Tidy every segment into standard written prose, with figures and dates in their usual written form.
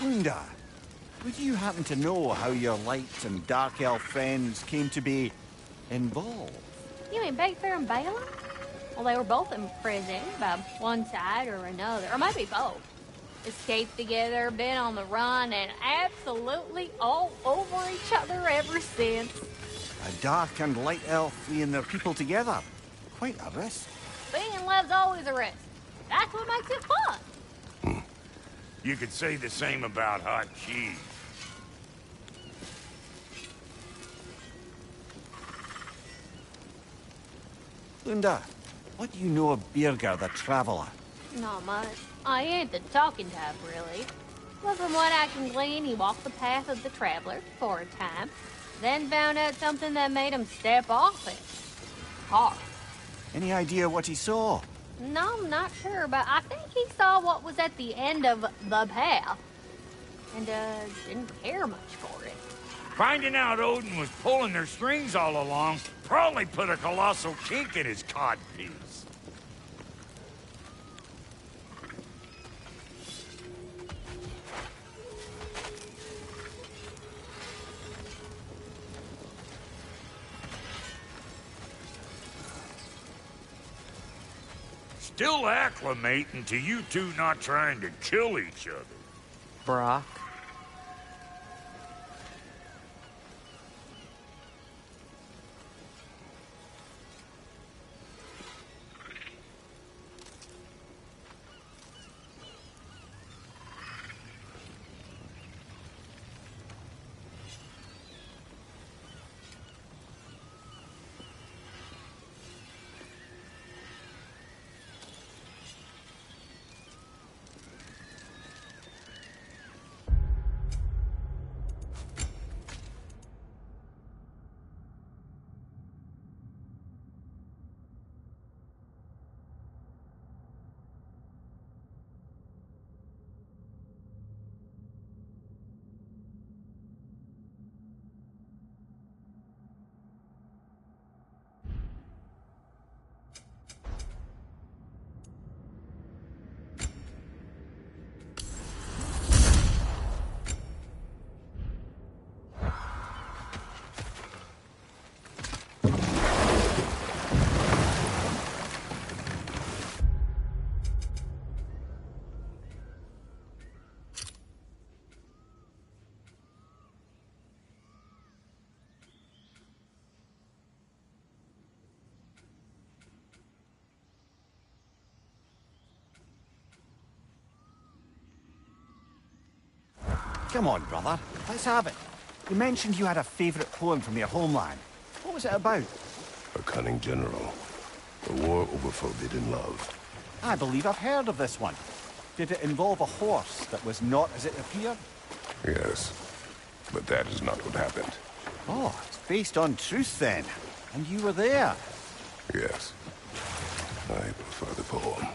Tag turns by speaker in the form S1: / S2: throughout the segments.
S1: Unda, would you happen to know how your light and dark elf friends came to be involved?
S2: You mean Baker and Balaam? Well, they were both in prison by one side or another, or maybe both. Escaped together, been on the run, and absolutely all over each other ever since.
S1: A dark and light elf fleeing their people together. Quite a risk.
S2: Being in love's always a risk. That's what makes it fun.
S3: You could say the same about hot cheese.
S1: Unda, what do you know of Birger the Traveler?
S2: Not much. I ain't the talking type, really. But from what I can glean, he walked the path of the traveler for a time, then found out something that made him step off it. Hard.
S1: Any idea what he saw?
S2: No, I'm not sure, but I think he saw what was at the end of the path. And, didn't care much for it.
S3: Finding out Odin was pulling their strings all along probably put a colossal kink in his codpiece. Still acclimating to you two not trying to kill each other.
S4: Brock.
S1: Come on, brother. Let's have it. You mentioned you had a favorite poem from your homeland. What was it about?
S5: A cunning general. A war over forbidden love.
S1: I believe I've heard of this one. Did it involve a horse that was not as it appeared?
S5: Yes, but that is not what happened.
S1: Oh, it's based on truth then. And you were there.
S5: Yes. I prefer the poem.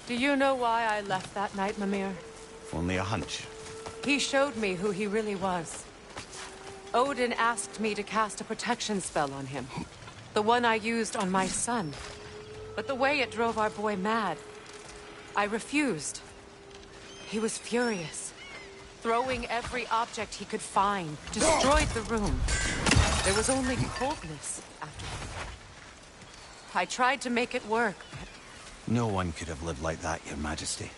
S4: Do you know why I left that night, Mimir?
S1: Only a hunch.
S4: He showed me who he really was. Odin asked me to cast a protection spell on him. The one I used on my son. But the way it drove our boy mad, I refused. He was furious, throwing every object he could find, destroyed the room. There was only coldness afterward. I tried to make it work, but
S1: No one could have lived like that, Your Majesty.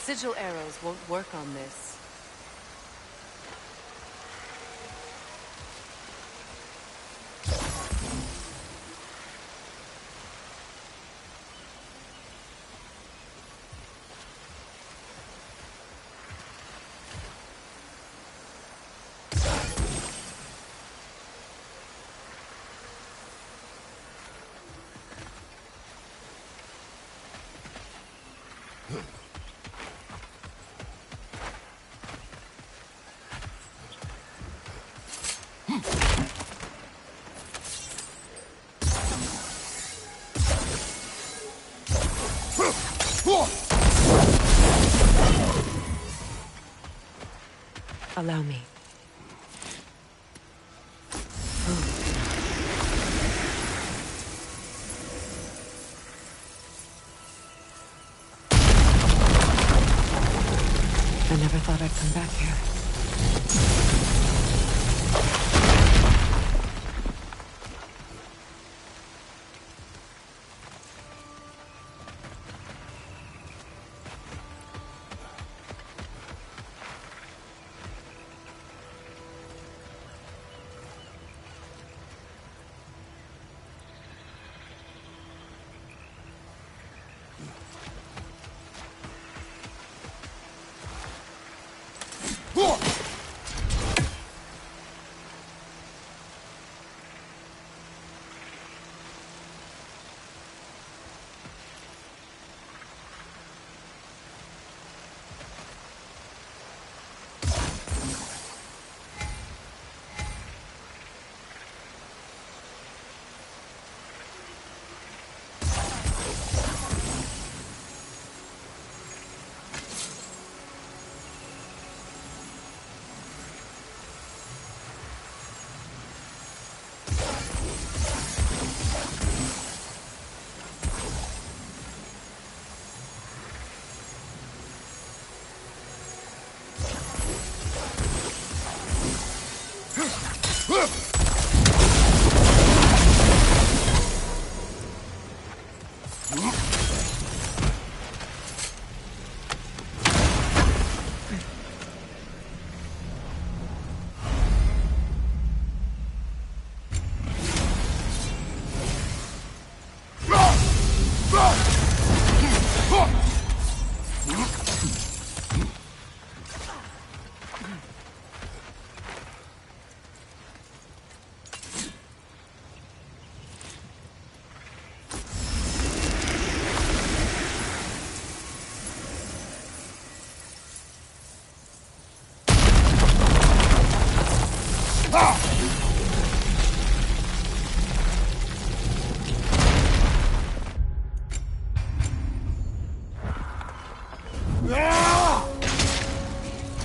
S4: Sigil arrows won't work on this. Allow me. I never thought I'd come back here.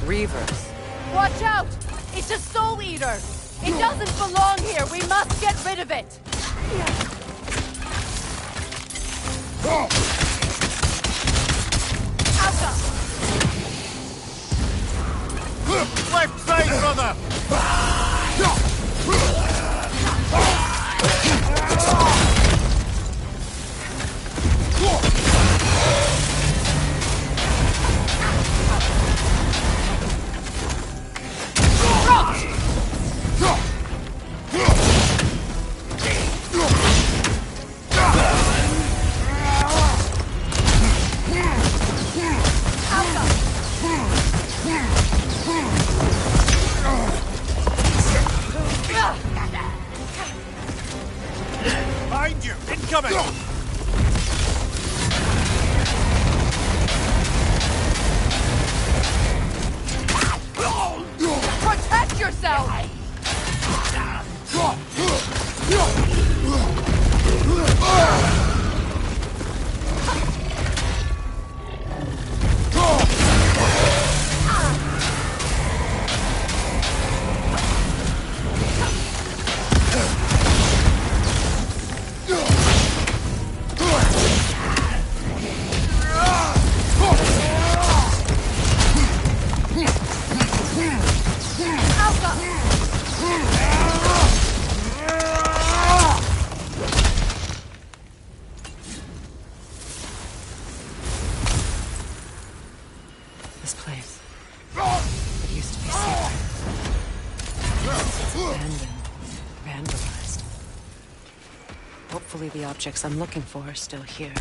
S4: Reavers.
S6: Watch out! It's a soul eater! It doesn't belong here! We must get rid of it! Alka!
S1: Left side, brother! Behind you! Incoming!
S6: Protect yourself!
S4: this place. It used to be sacred. It's abandoned, vandalized. Hopefully the objects I'm looking for are still here.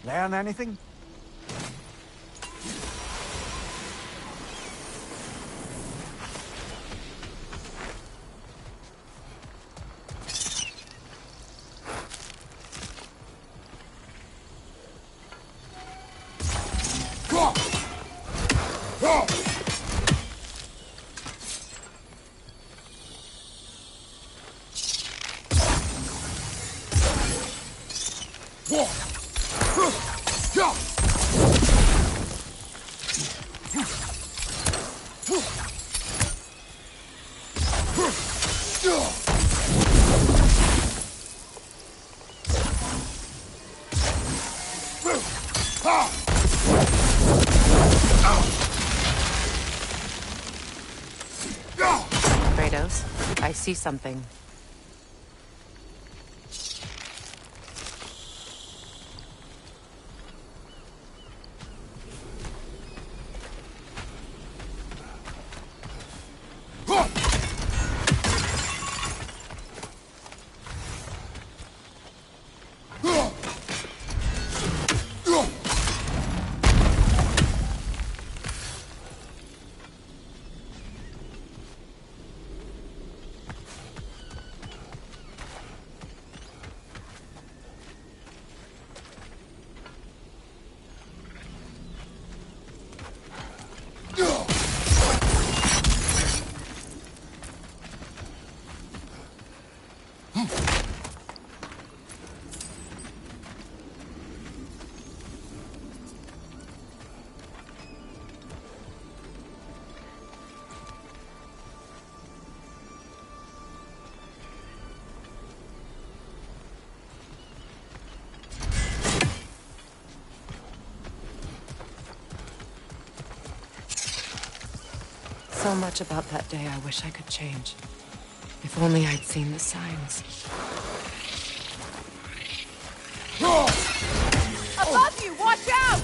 S1: Learn anything?
S4: Kratos, I see something. So much about that day I wish I could change. If only I'd seen the signs.
S6: Above you! Watch out!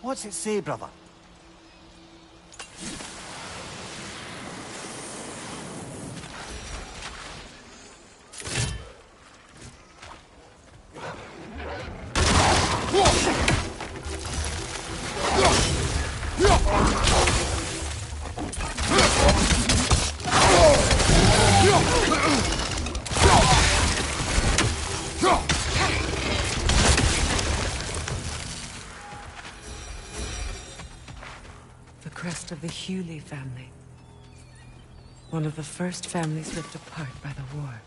S1: What's it say, brother?
S4: Of the Hewley family. One of the first families ripped apart by the war.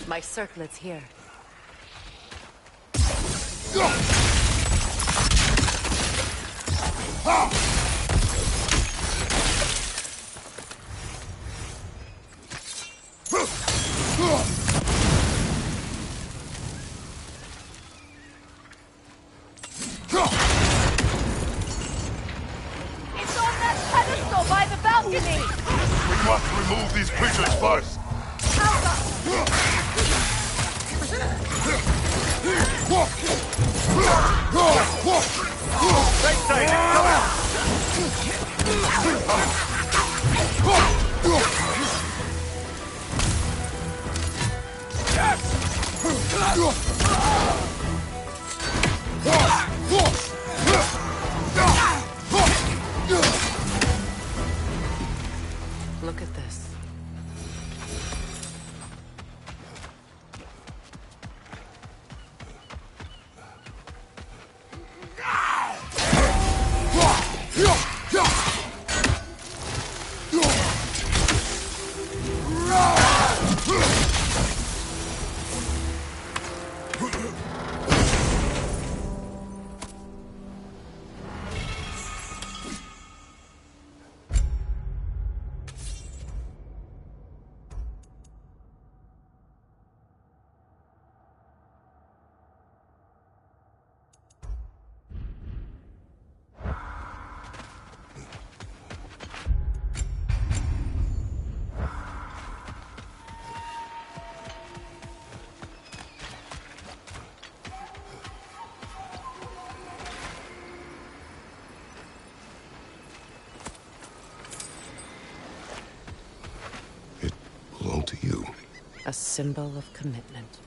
S4: My circlet's here.
S5: We must remove these creatures first.
S6: How
S3: Right side, come on!
S4: Look at this.
S5: Belong to you.
S4: A symbol of commitment.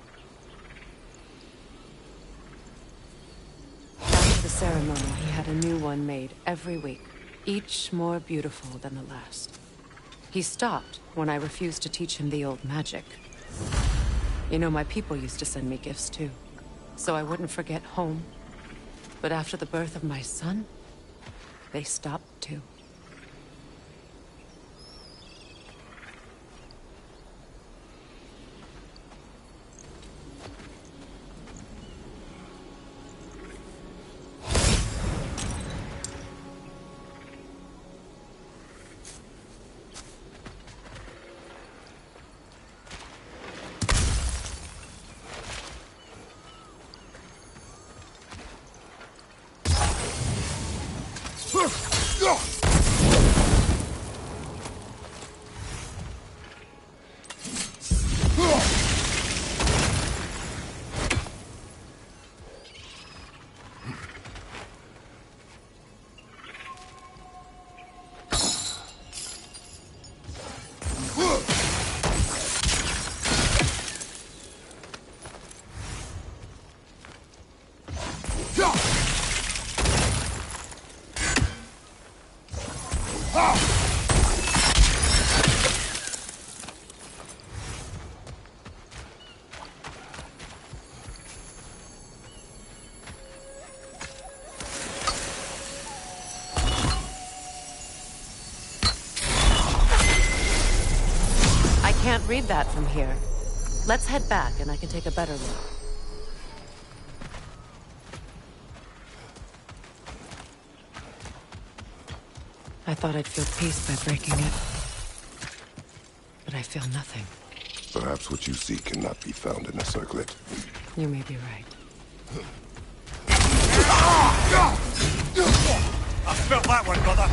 S4: After the ceremony, he had a new one made every week, each more beautiful than the last. He stopped when I refused to teach him the old magic. You know, my people used to send me gifts too, so I wouldn't forget home. But after the birth of my son, they stopped too. Can't read that from here. Let's head back and I can take a better look. I thought I'd feel peace by breaking it. But I feel nothing.
S5: Perhaps what you see cannot be found in a circlet.
S4: You may be right.
S3: I felt that one, brother.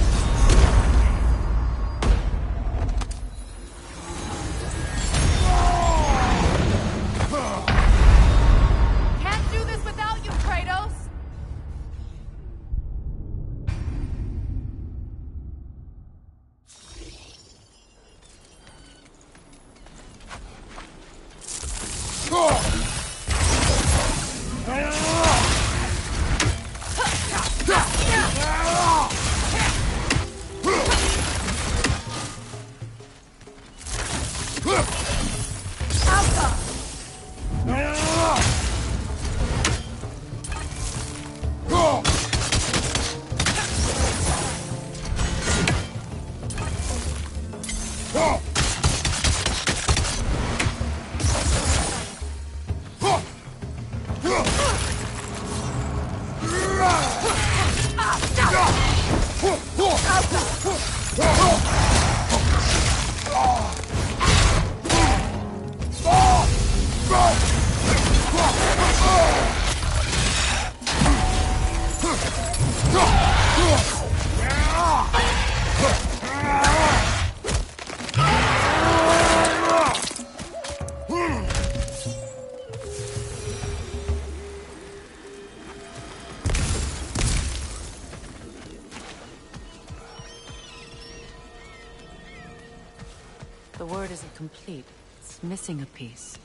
S6: Can't do this without you, Kratos!
S4: complete. It's missing a piece.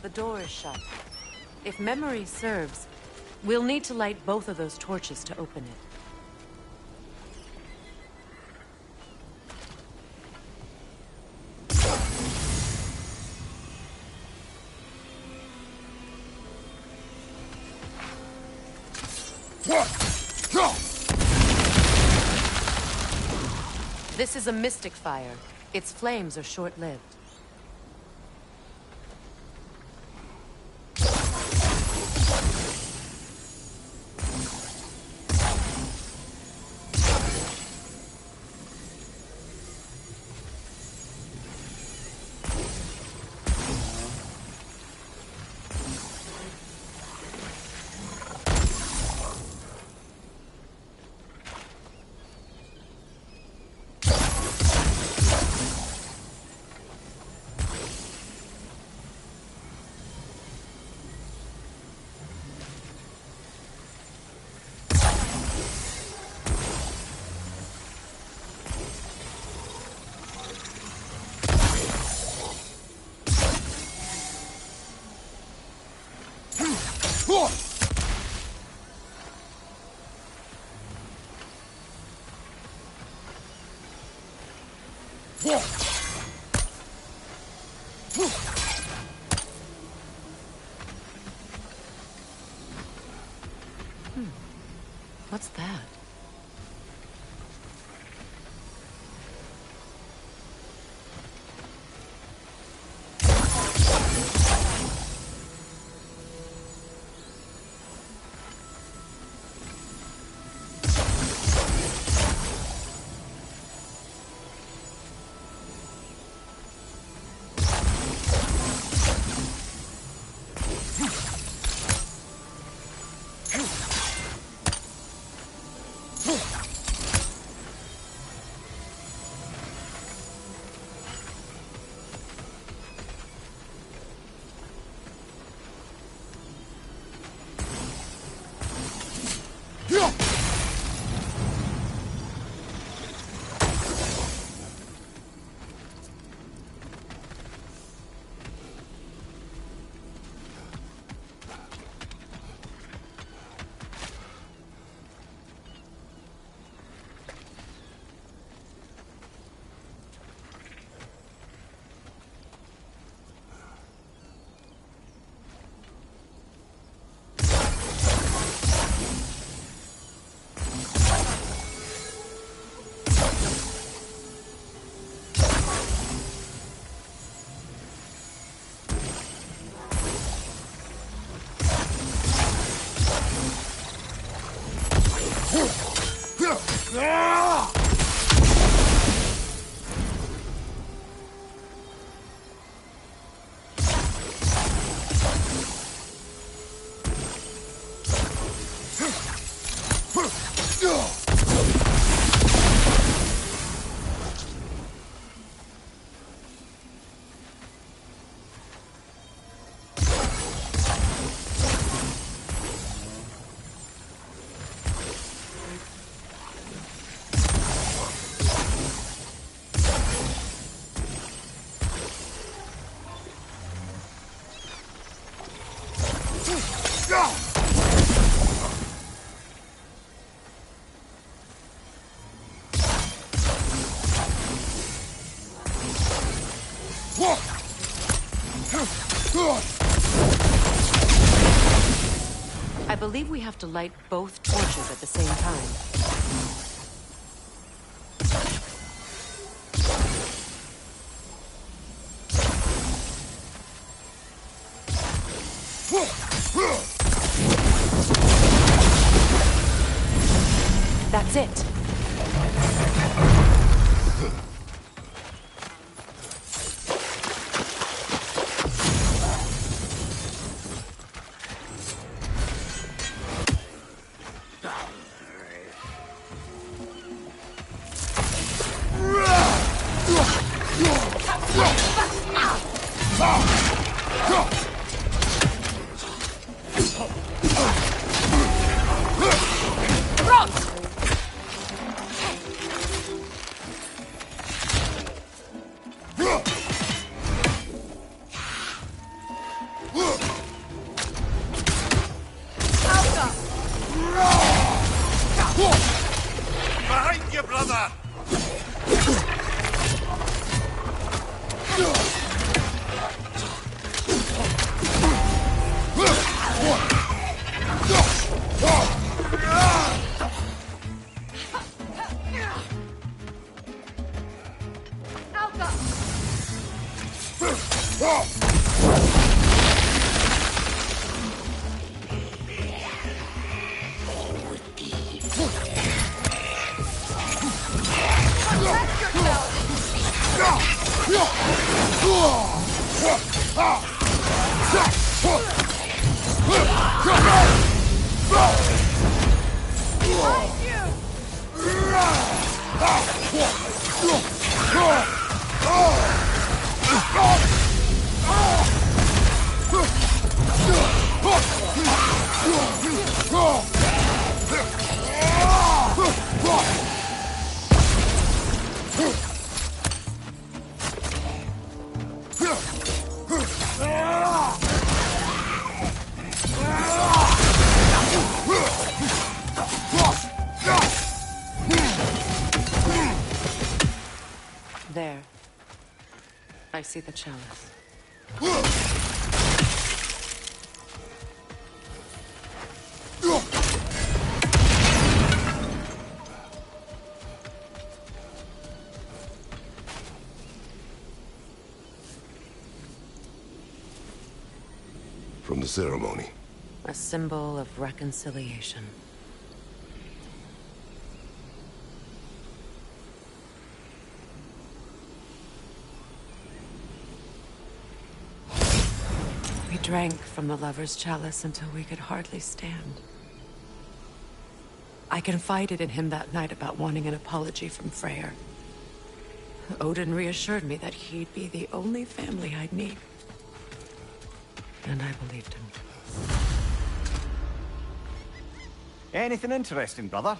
S4: The door is shut. If memory serves, we'll need to light both of those torches to open it. This is a mystic fire. Its flames are short-lived. What's that? believe we have to light both torches at the same time. That's it.
S3: Behind you, brother! There. I see the chalice.
S5: From the ceremony.
S4: A symbol of reconciliation. We drank from the lover's chalice until we could hardly stand. I confided in him that night about wanting an apology from Freyr. Odin reassured me that he'd be the only family I'd need. And I believed him.
S1: Anything interesting, brother?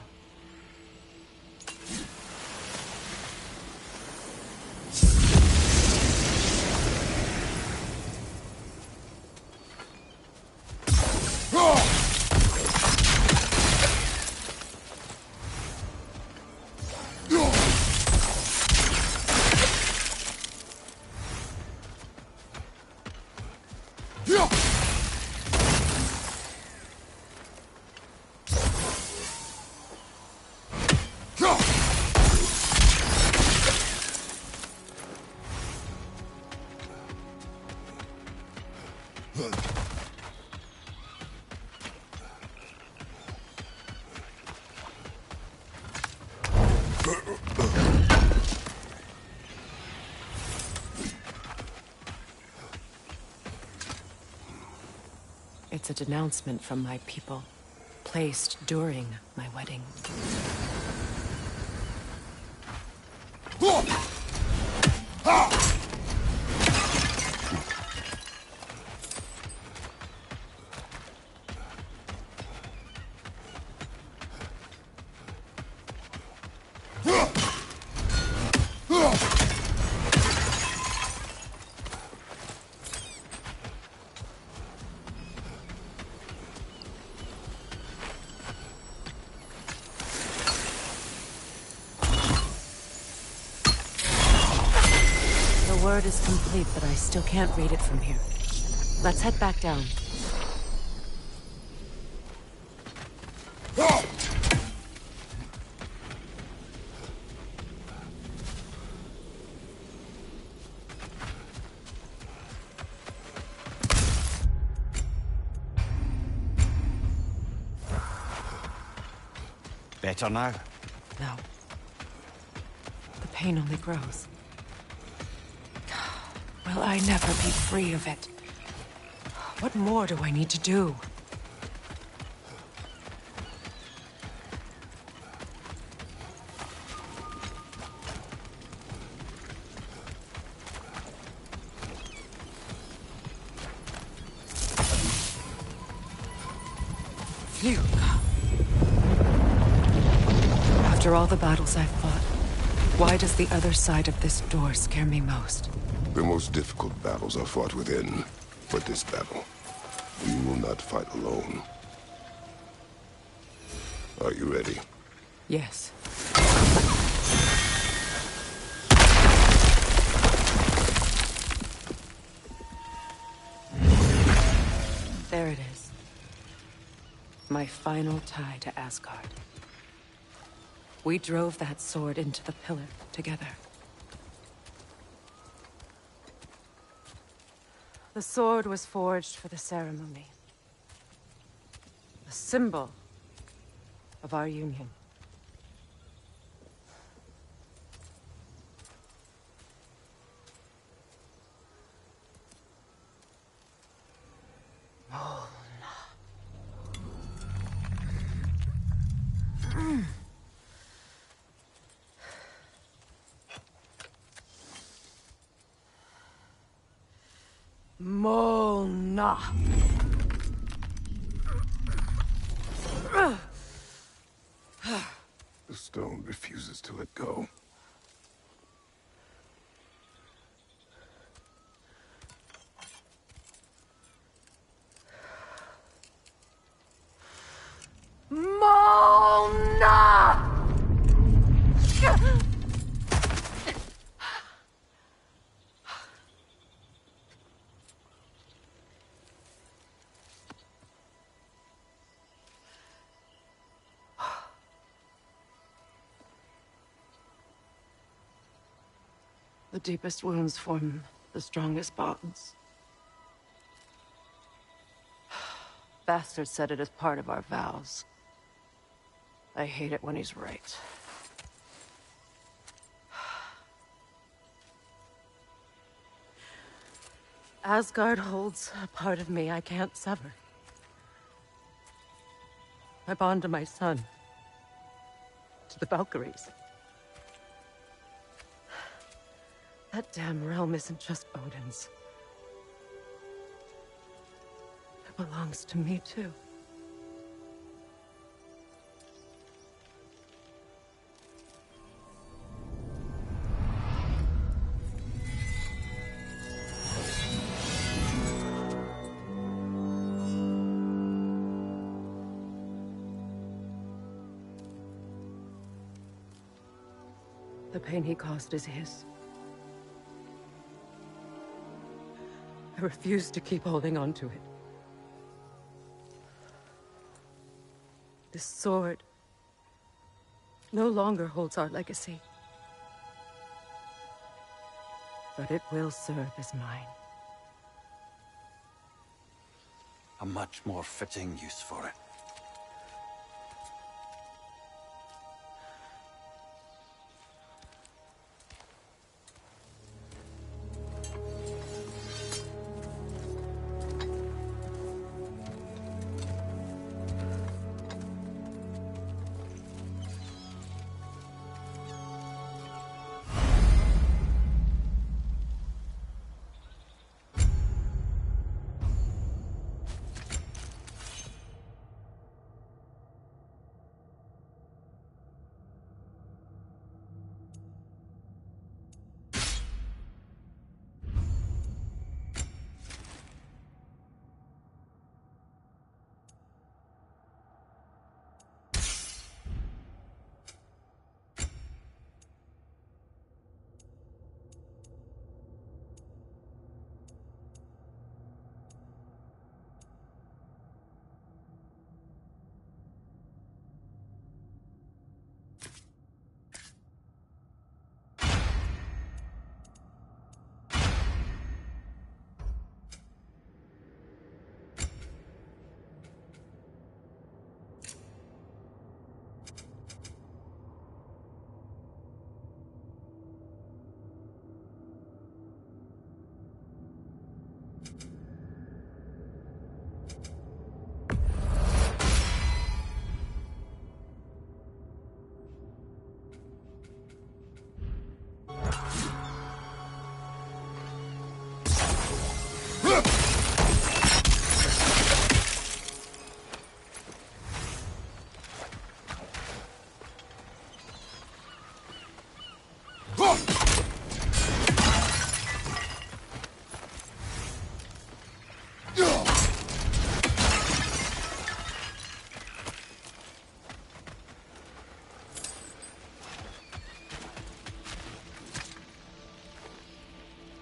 S4: It's a denouncement from my people, placed during my wedding. The word is complete, but I still can't read it from here. Let's head back down.
S1: Better now?
S4: No. The pain only grows. Will I never be free of it? What more do I need to do? Phew. After all the battles I've fought, why does the other side of this door scare me most?
S5: The most difficult battles are fought within. But this battle, we will not fight alone. Are you ready?
S4: Yes. There it is. My final tie to Asgard. We drove that sword into the pillar together. The sword was forged for the ceremony. A symbol of our union. Molna.
S5: The stone refuses to let go.
S6: Mona!
S4: The deepest wounds form the strongest bonds. Bastard said it as part of our vows. I hate it when he's right. Asgard holds a part of me I can't sever. I bond to my son. To the Valkyries. That damn realm isn't just Odin's. It belongs to me, too. The pain he caused is his. I refuse to keep holding on to it. This sword no longer holds our legacy. But it will serve as mine.
S1: A much more fitting use for it.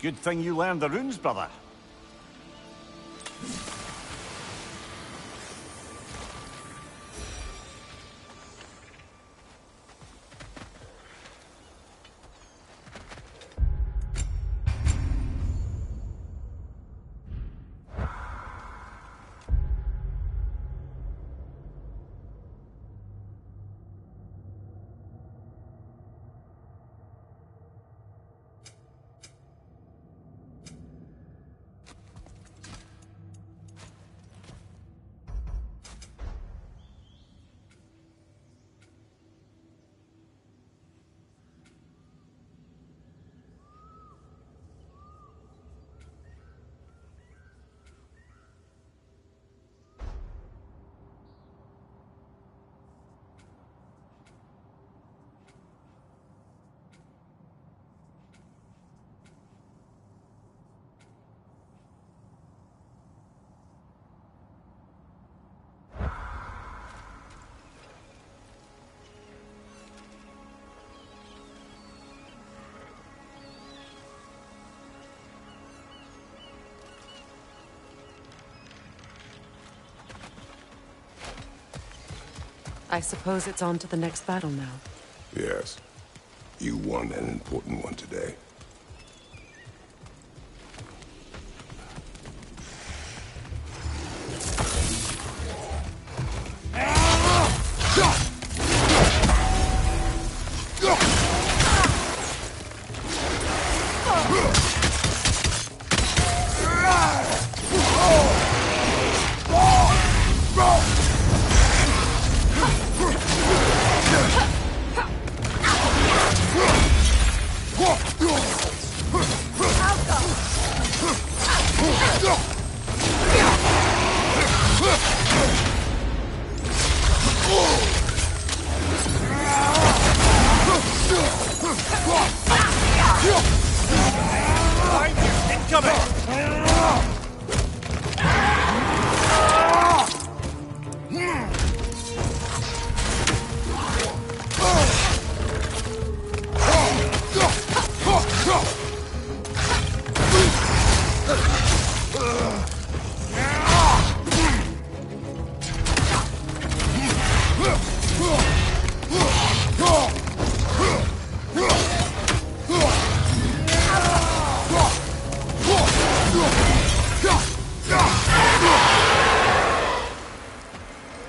S1: Good thing you learned the runes, brother.
S4: I suppose it's on to the next battle now.
S5: Yes. You won an important one today.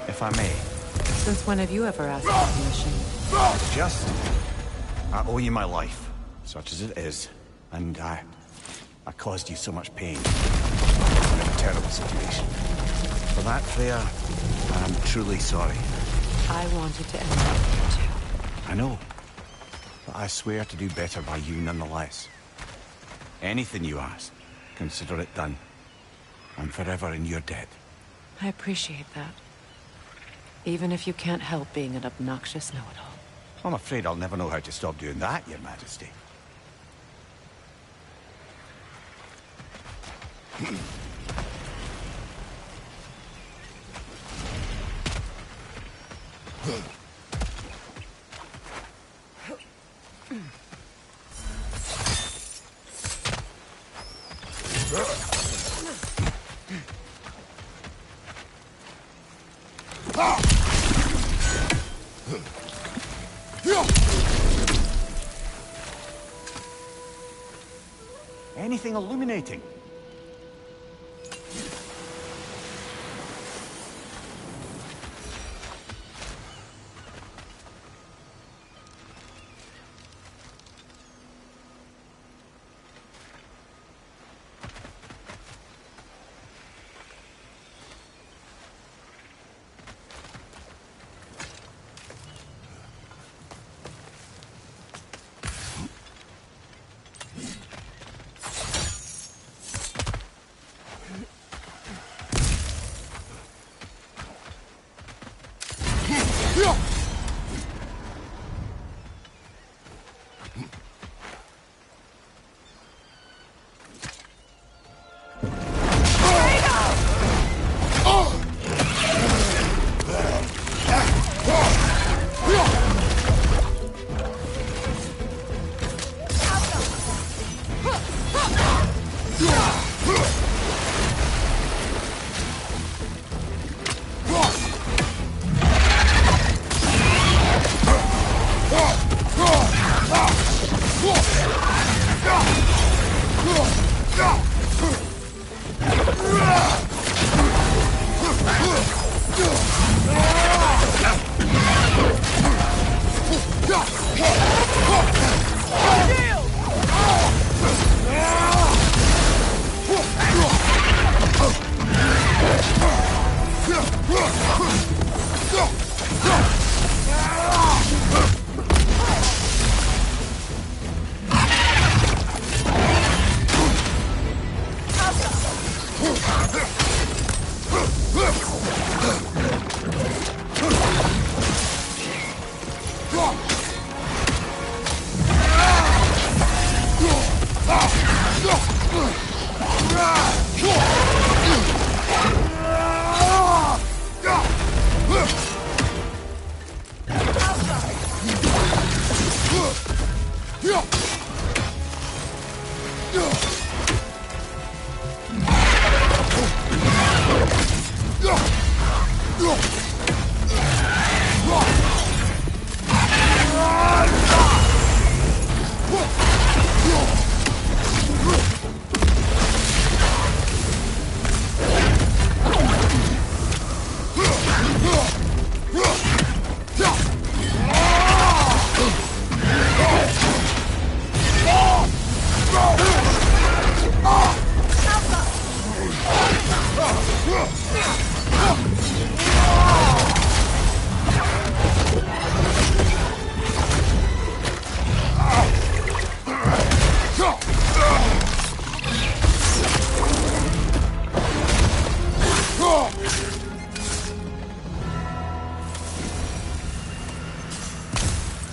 S1: If I may.
S4: Since when have you ever asked for permission?
S1: Just... I owe you my life, such as it is. And I caused you so much pain. I'm in a terrible situation. For that, Freya, I'm truly sorry.
S4: I wanted to end it here too.
S1: I know. But I swear to do better by you nonetheless. Anything you ask, consider it done. I'm forever in your debt.
S4: I appreciate that. Even if you can't help being an obnoxious know-it-all.
S1: I'm afraid I'll never know how to stop doing that, Your Majesty. Anything illuminating?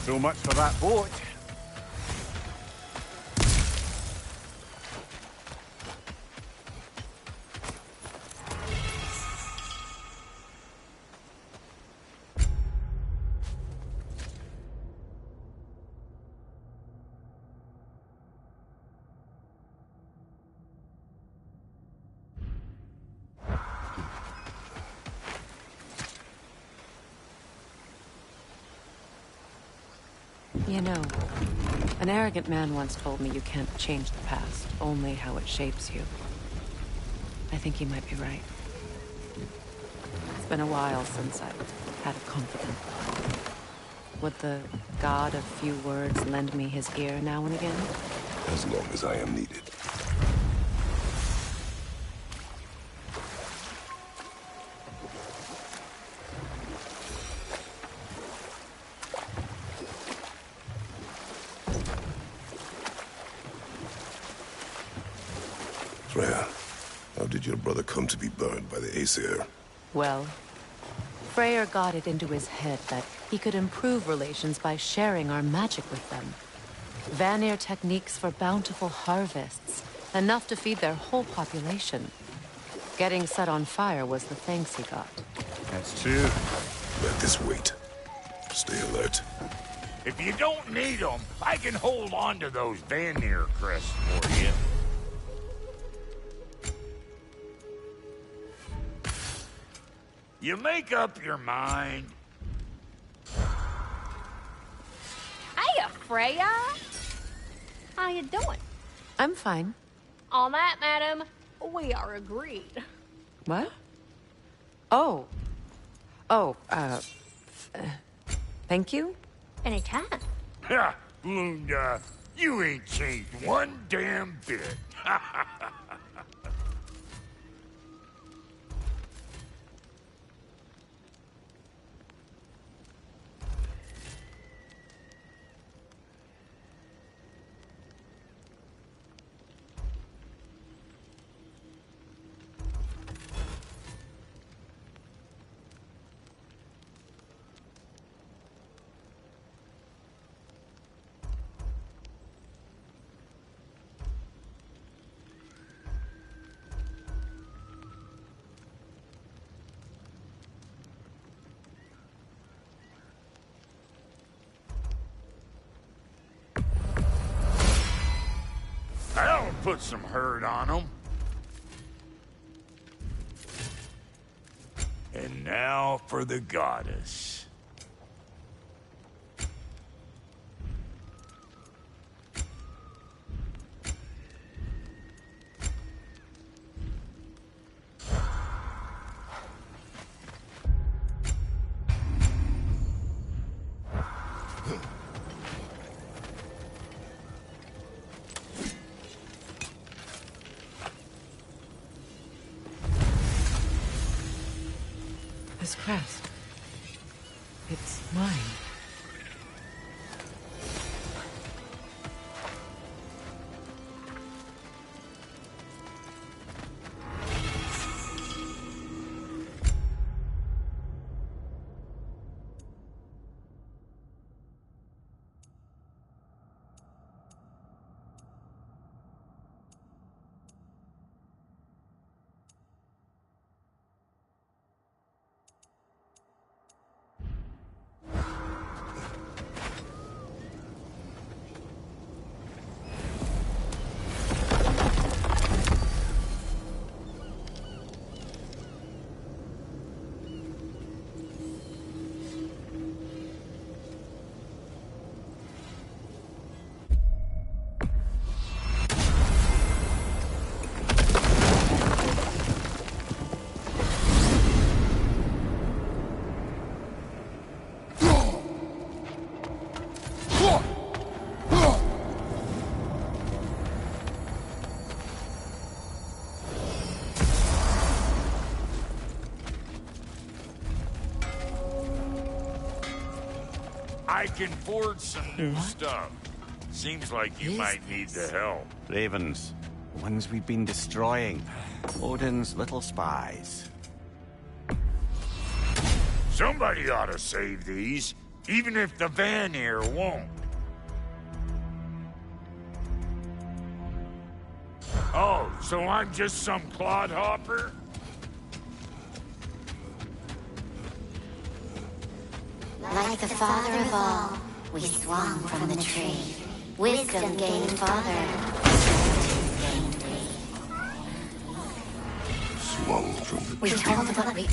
S1: So much for that boat.
S4: You know, an arrogant man once told me you can't change the past, only how it shapes you. I think he might be right. It's been a while since I've had a confidant. Would the god of few words lend me his ear now and again?
S5: As long as I am needed. Freya, how did your brother come to be burned by the Aesir?
S4: Well, Freyr got it into his head that he could improve relations by sharing our magic with them. Vanir techniques for bountiful harvests, enough to feed their whole population. Getting set on fire was the thanks he got.
S1: That's true.
S5: Let this wait. Stay alert.
S3: If you don't need them, I can hold on to those Vanir crests for you. You make up your mind.
S2: Hey, Freya! How you doing?
S4: I'm fine.
S2: On that, madam, we are agreed.
S4: What? Oh. Oh, thank you?
S2: Anytime.
S3: Ha! Lunda, you ain't changed one damn bit. That'll put some hurt on them. And now for the goddess.
S4: crest. It's mine.
S3: I can forge some new stuff. Seems like you might need the help.
S1: Ravens. The ones we've been destroying. Odin's little spies.
S3: Somebody ought to save these, even if the Vanir won't. Oh, so I'm just some clodhopper?
S7: Like the father of all, we swung from the tree. Wisdom gained father. Gained we.
S5: Swung from the
S7: We told what we...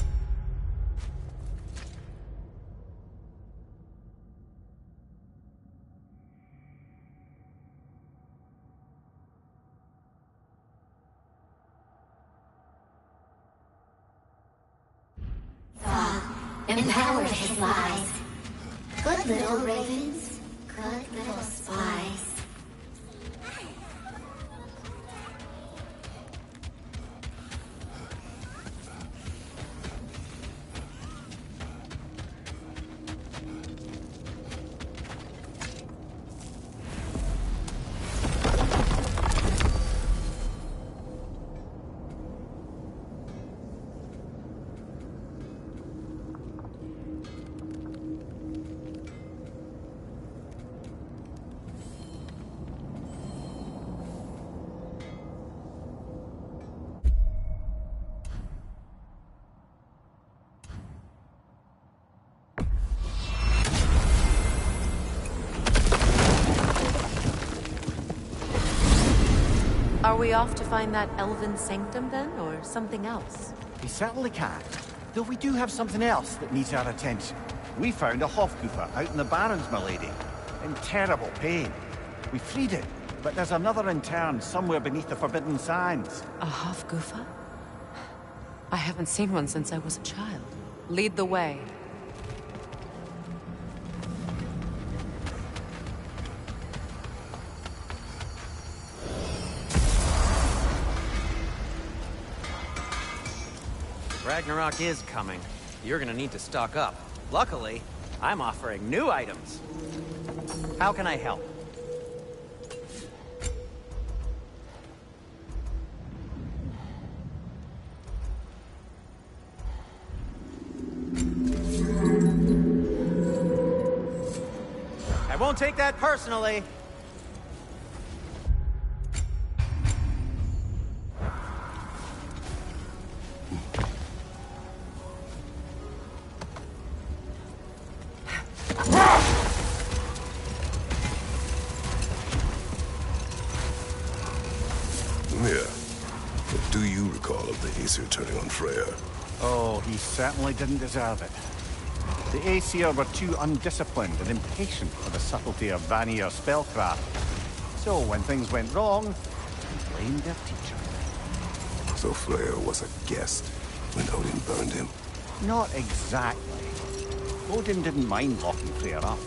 S7: empowered his lies. Good little ravens, good little spies.
S4: Are we off to find that elven sanctum then, or something else?
S1: We certainly can't. Though we do have something else that needs our attention. We found a Hofgufa out in the Barrens, milady. In terrible pain. We freed it, but there's another intern somewhere beneath the Forbidden Sands.
S4: A Hofgufa? I haven't seen one since I was a child. Lead the way.
S8: Ragnarok is coming. You're gonna need to stock up. Luckily, I'm offering new items. How can I help? I won't take that personally.
S5: What do you recall of the Aesir turning on Freya?
S1: Oh, he certainly didn't deserve it. The Aesir were too undisciplined and impatient for the subtlety of Vanir spellcraft. So when things went wrong, they blamed their teacher.
S5: So Freya was a guest when Odin burned him?
S1: Not exactly. Odin didn't mind locking Freya up.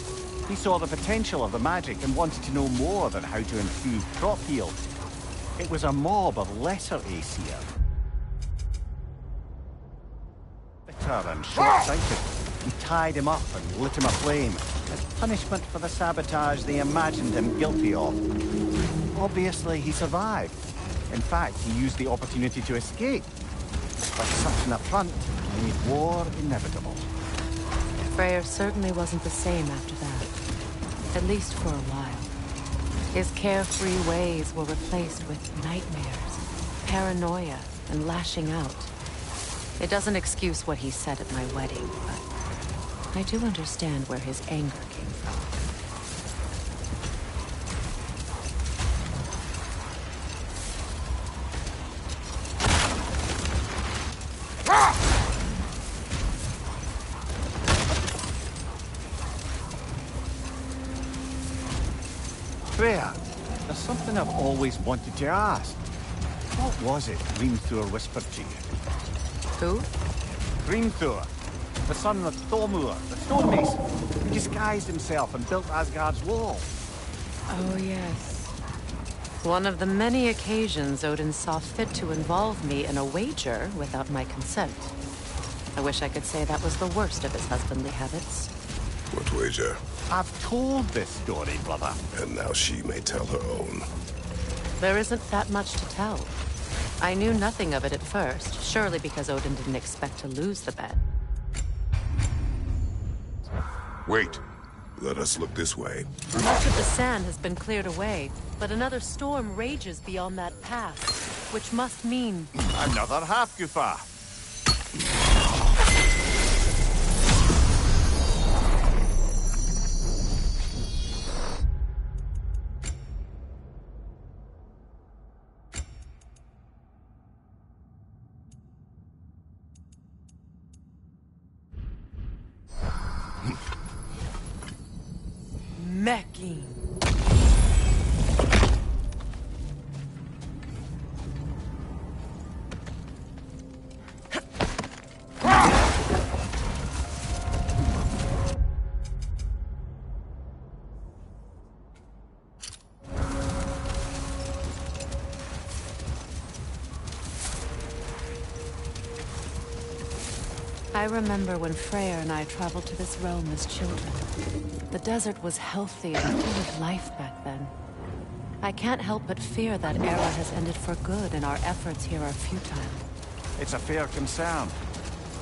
S1: He saw the potential of the magic and wanted to know more than how to improve crop yield. It was a mob of lesser Aesir. Bitter bitter and short-sighted. He tied him up and lit him aflame as punishment for the sabotage they imagined him guilty of. Obviously, he survived. In fact, he used the opportunity to escape. But such an affront made war inevitable.
S4: Freyr certainly wasn't the same after that. At least for a while. His carefree ways were replaced with nightmares, paranoia, and lashing out. It doesn't excuse what he said at my wedding, but I do understand where his anger came from.
S1: Freya, there's something I've always wanted to ask. What was it Grimthor whispered to you?
S4: Who?
S1: Grimthor, the son of Thormur, the stonemason, who disguised himself and built Asgard's wall.
S4: Oh, yes. One of the many occasions Odin saw fit to involve me in a wager without my consent. I wish I could say that was the worst of his husbandly habits.
S5: What wager?
S1: I've told this story, brother.
S5: And now she may tell her own.
S4: There isn't that much to tell. I knew nothing of it at first, surely because Odin didn't expect to lose the bet.
S5: Wait. Let us look this way.
S4: Much of the sand has been cleared away, but another storm rages beyond that pass, which must mean...
S1: Another half-goofa.
S4: Mecking. I remember when Freyr and I traveled to this realm as children. The desert was healthy and full of life back then. I can't help but fear that era has ended for good and our efforts here are futile.
S1: It's a fair concern.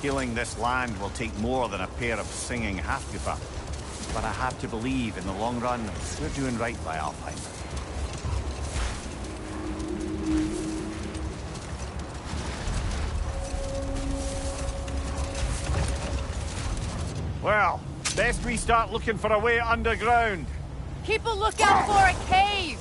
S1: Healing this land will take more than a pair of singing half-goofa. But I have to believe, in the long run, we're doing right by Alfheim. Well, best we start looking for a way underground.
S6: Keep a lookout for a cave!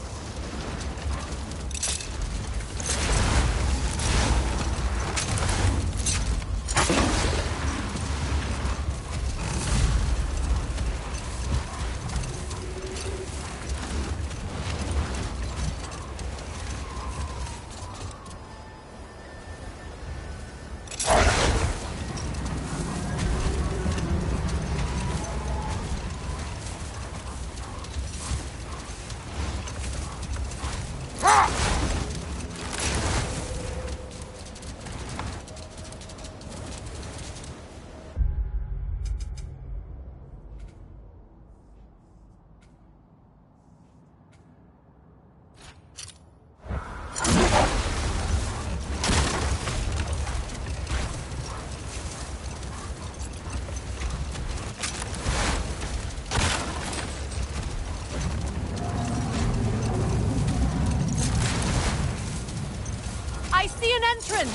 S6: I see an entrance!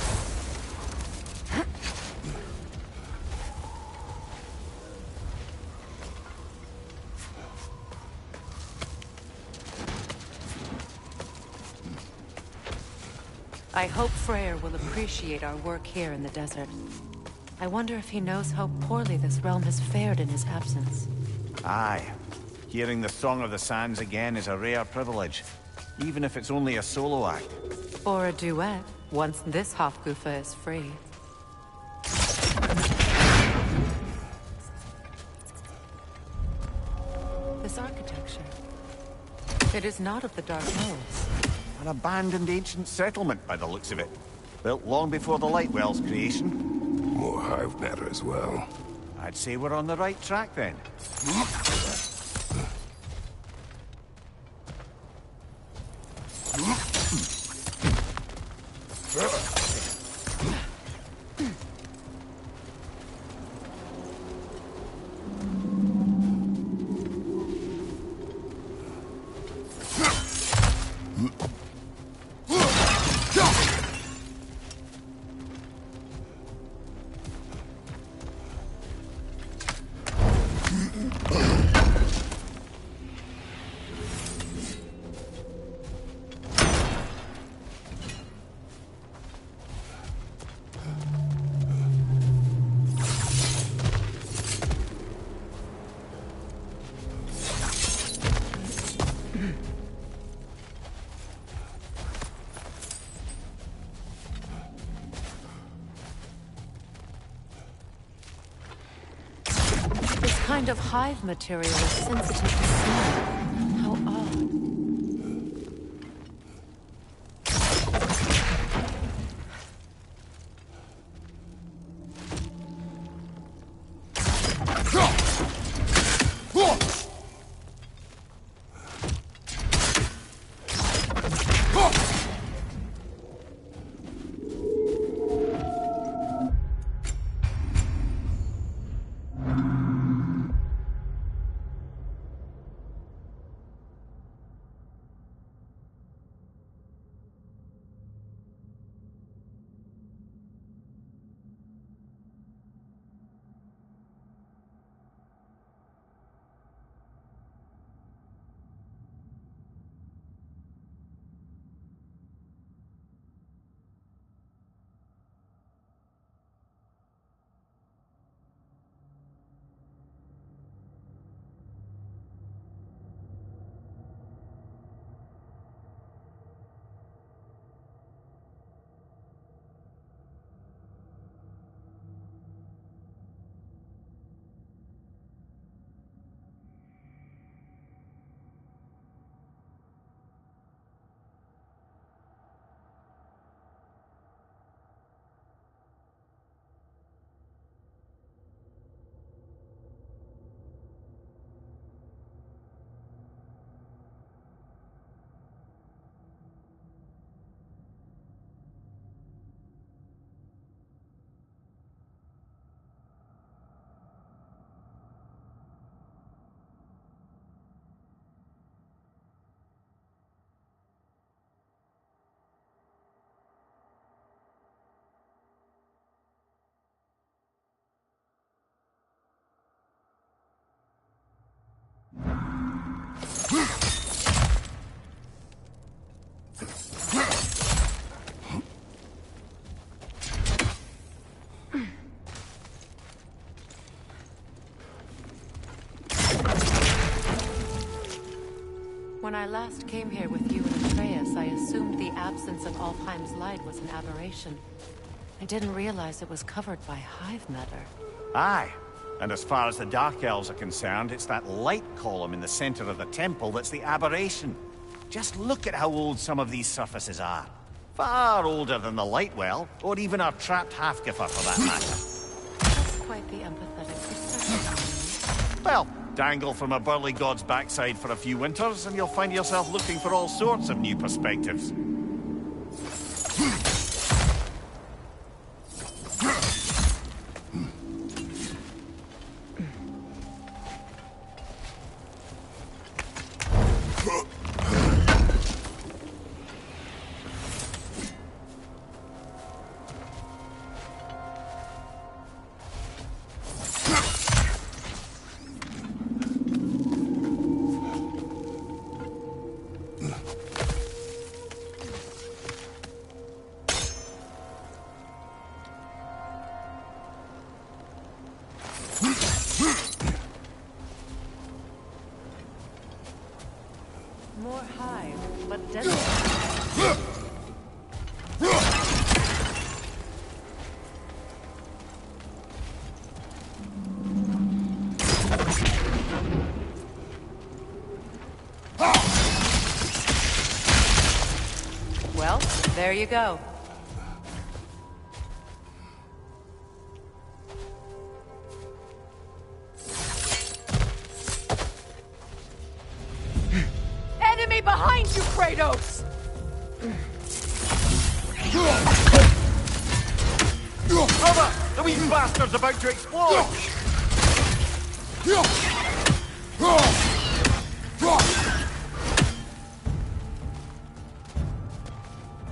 S4: I hope Freyr will appreciate our work here in the desert. I wonder if he knows how poorly this realm has fared in his absence.
S1: Aye. Hearing the Song of the Sands again is a rare privilege, even if it's only a solo act.
S4: Or a duet, once this Hofgufa is free. This architecture. It is not of the Dark Elves.
S1: An abandoned ancient settlement, by the looks of it. Built long before the Lightwell's creation.
S5: more hive matter as well.
S1: I'd say we're on the right track then.
S4: This kind of hive material is sensitive to smell. How odd. When I last came here with you and Atreus, I assumed the absence of Alfheim's light was an aberration. I didn't realize it was covered by hive matter.
S1: Aye. And as far as the Dark Elves are concerned, it's that light column in the center of the temple that's the aberration. Just look at how old some of these surfaces are. Far older than the light well, or even our trapped half-giffer for that matter.
S4: That's quite the empathetic perspective.
S1: Well, dangle from a burly god's backside for a few winters, and you'll find yourself looking for all sorts of new perspectives.
S4: More hive, but deadly. Well, there you go.
S6: behind you, Kratos!
S3: Brother! The wee bastard's about to explode!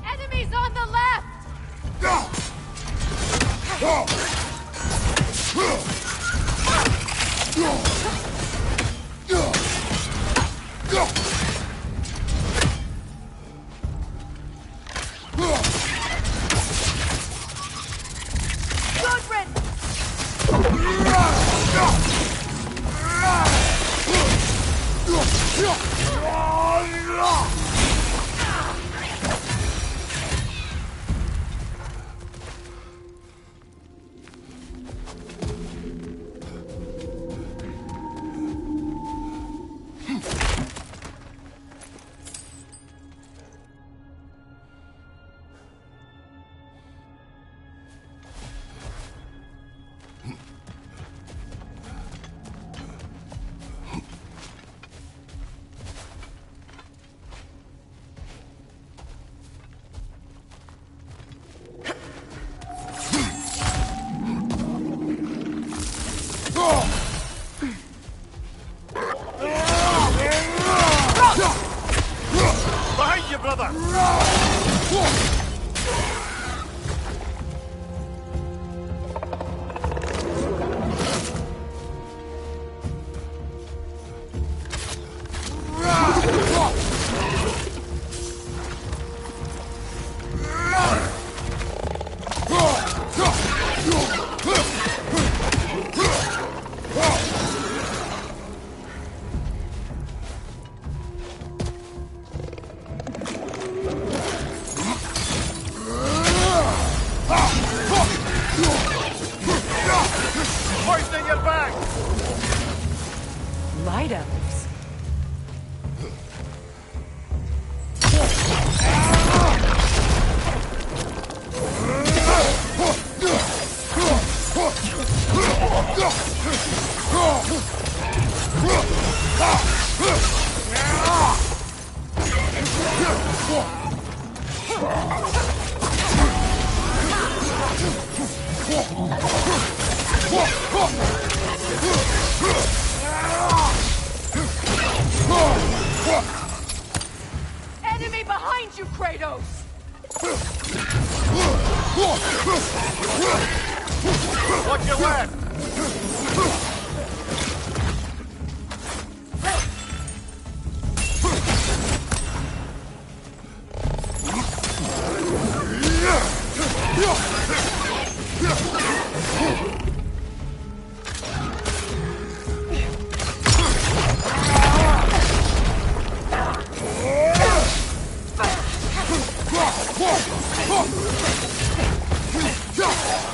S6: Enemies on the left!
S3: Behind you, brother! Hoisting your back!
S4: Light elves.
S6: Enemy behind you, Kratos!
S3: Watch your left!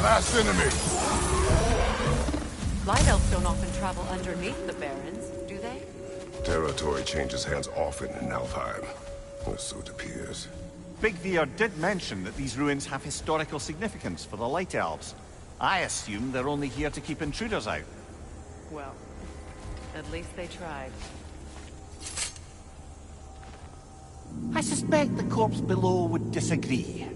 S5: Last enemy.
S4: Light elves don't often travel underneath the barrens, do they?
S5: Territory changes hands often in Alfheim. Or so it appears.
S1: Big Veer did mention that these ruins have historical significance for the Light Elves. I assume they're only here to keep intruders out.
S4: Well, at least they tried.
S1: I suspect the corpse below would disagree.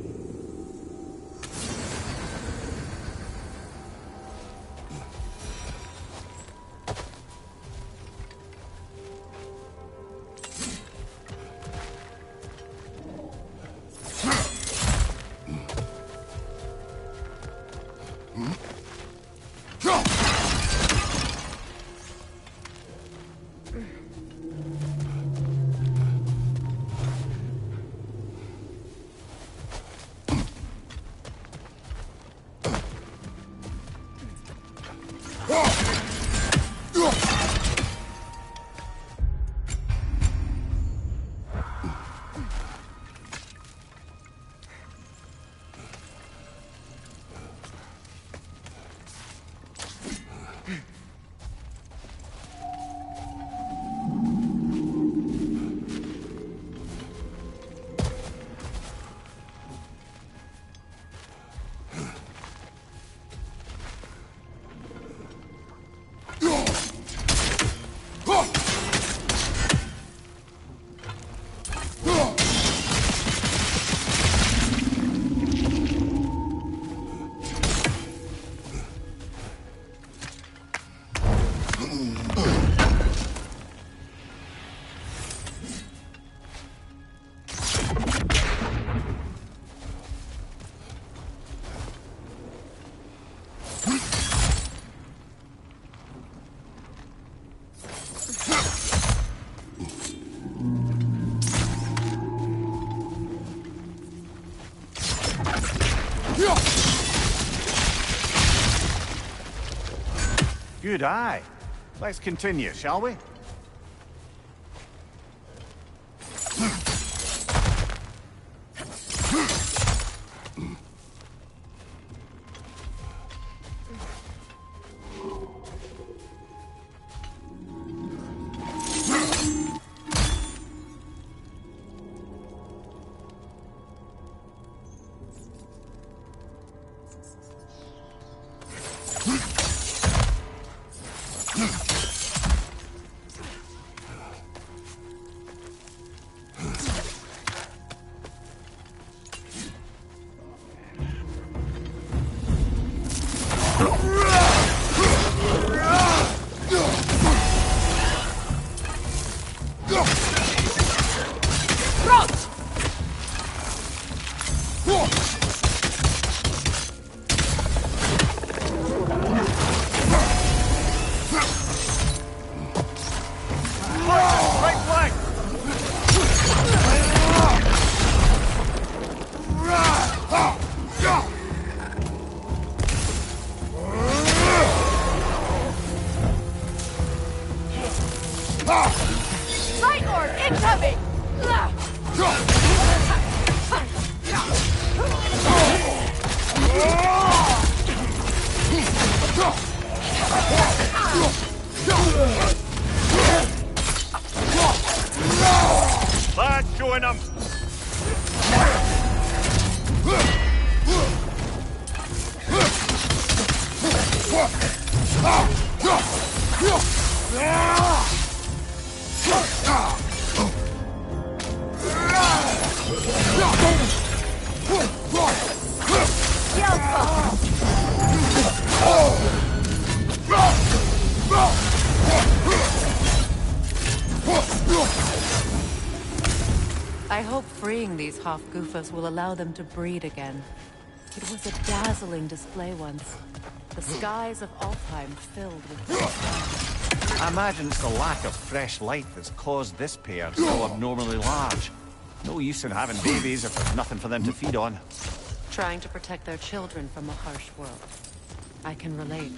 S1: good eye. Let's continue, shall we?
S6: Right Lord, incoming!
S3: Let's join them!
S4: I hope freeing these Hofgufas will allow them to breed again. It was a dazzling display once. The skies of Alfheim filled with...
S1: I imagine it's the lack of fresh light that's caused this pair so abnormally large. No use in having babies if there's nothing for them to feed on.
S4: trying to protect their children from a harsh world. I can relate.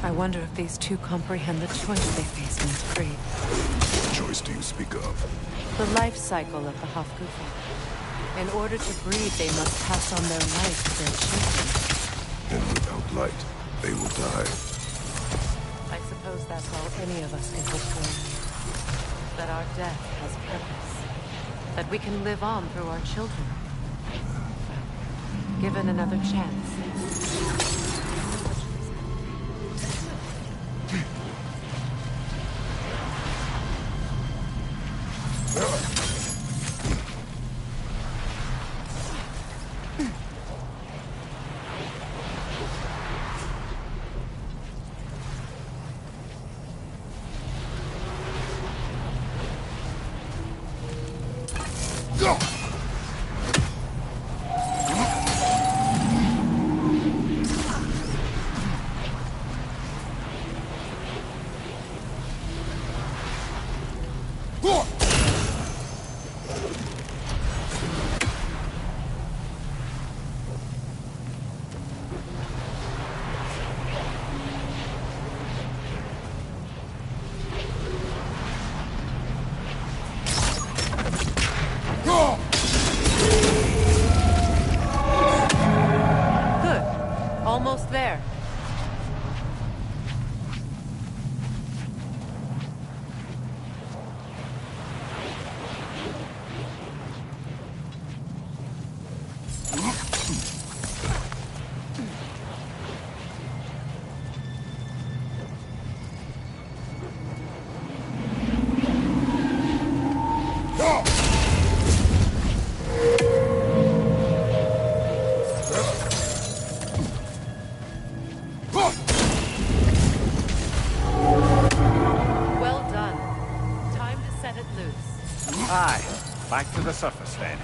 S4: I wonder if these two comprehend the choice they face in this creed.
S5: What choice do you speak of?
S4: The life cycle of the Hofgufen. In order to breed, they must pass on their life to their children.
S5: And without light, they will die.
S4: I suppose that's all any of us can hope for. That our death has purpose. That we can live on through our children. Well, given another chance. Almost there.
S1: Back to the surface, then.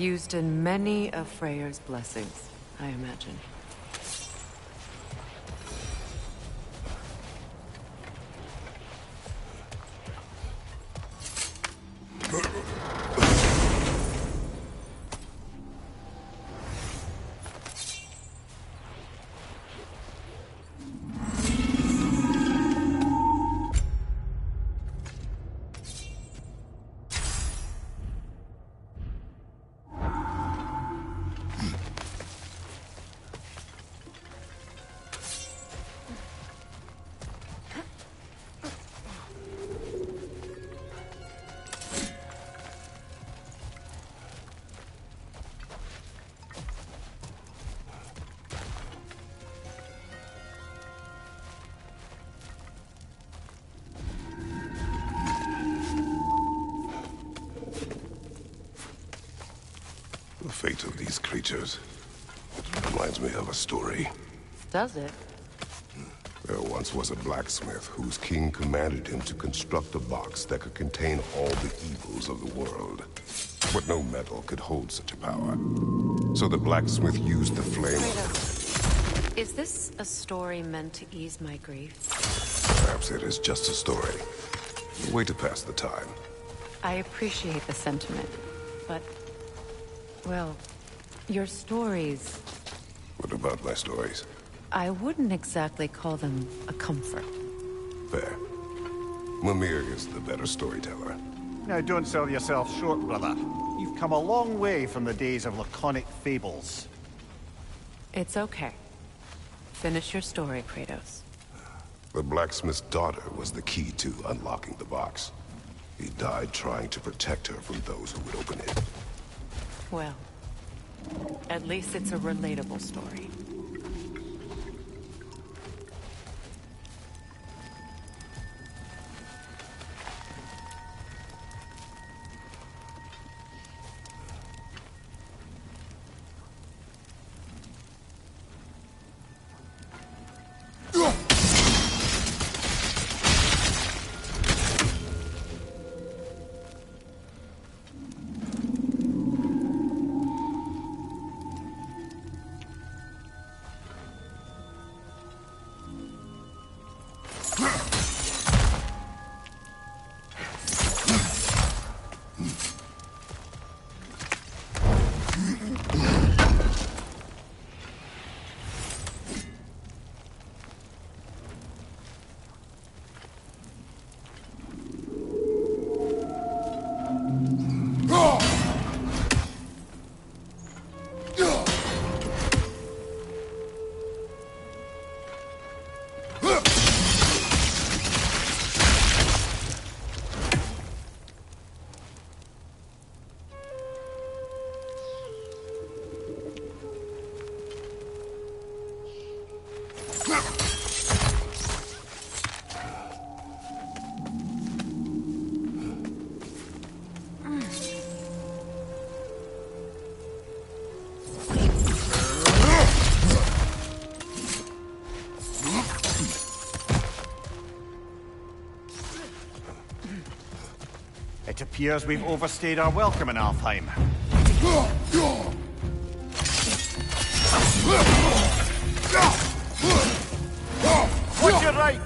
S4: Used in many of Freyr's blessings, I imagine.
S5: The fate of these creatures, it reminds me of a story.
S4: Does it?
S5: There once was a blacksmith whose king commanded him to construct a box that could contain all the evils of the world. But no metal could hold such a power. So the blacksmith used the flame.
S4: Kratos, is this a story meant to ease my grief?
S5: Perhaps it is just a story. A way to pass the time.
S4: I appreciate the sentiment, but... well, your stories...
S5: What about my stories?
S4: I wouldn't exactly call them a comfort.
S5: Fair. Mimir is the better storyteller.
S1: Now, don't sell yourself short, brother. You've come a long way from the days of laconic fables.
S4: It's okay. Finish your story, Kratos.
S5: The blacksmith's daughter was the key to unlocking the box. He died trying to protect her from those who would open it.
S4: Well, at least it's a relatable story.
S1: It appears we've overstayed our welcome in Alfheim. Watch your right!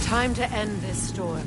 S4: Time to end this storm.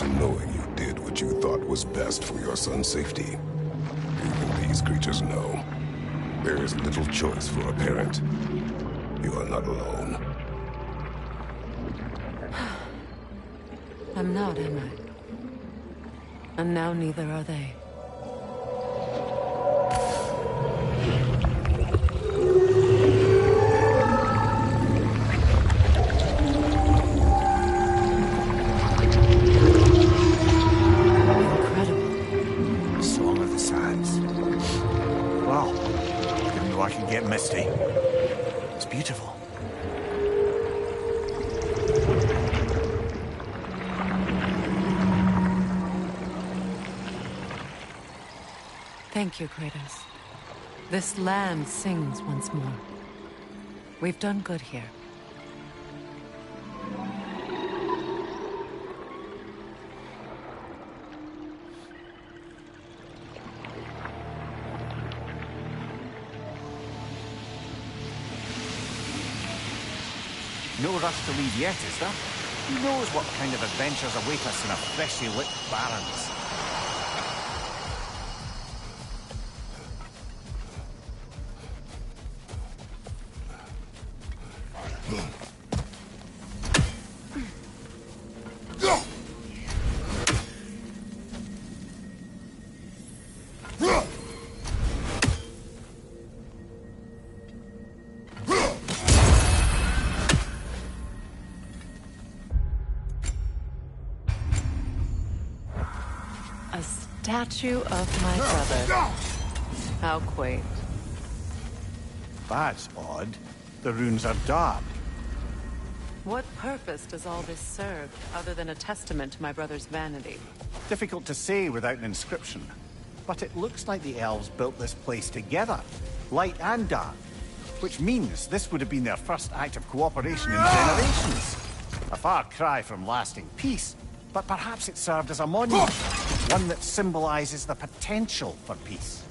S5: in knowing you did what you thought was best for your son's safety. Even these creatures know. There is little choice for a parent. You are not alone.
S4: I'm not, am I? And now neither are they.
S1: Incredible. Song of the Sands. Well, even though I can get misty, it's beautiful.
S4: Thank you, Kratos. This land sings once more. We've done good here.
S1: No rush to leave yet, is there? Who knows what kind of adventures await us in a freshly lit barrens?
S4: A statue of my brother. How quaint.
S1: That's odd. The runes are dark.
S4: What purpose does all this serve, other than a testament to my brother's vanity?
S1: Difficult to say without an inscription. But it looks like the elves built this place together, light and dark. Which means this would have been their first act of cooperation in generations. A far cry from lasting peace, but perhaps it served as a monument. One that symbolizes the potential for peace.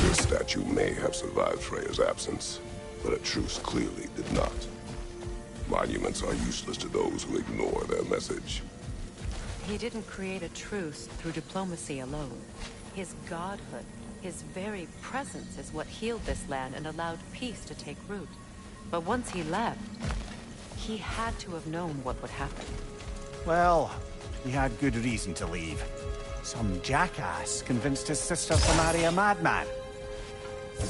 S5: This statue may have survived Freya's absence, but a truce clearly did not. Monuments are useless to those who ignore their message.
S4: He didn't create a truce through diplomacy alone. His godhood, his very presence is what healed this land and allowed peace to take root. But once he left, he had to have known what would happen.
S1: Well, he had good reason to leave. Some jackass convinced his sister to marry a madman.
S4: He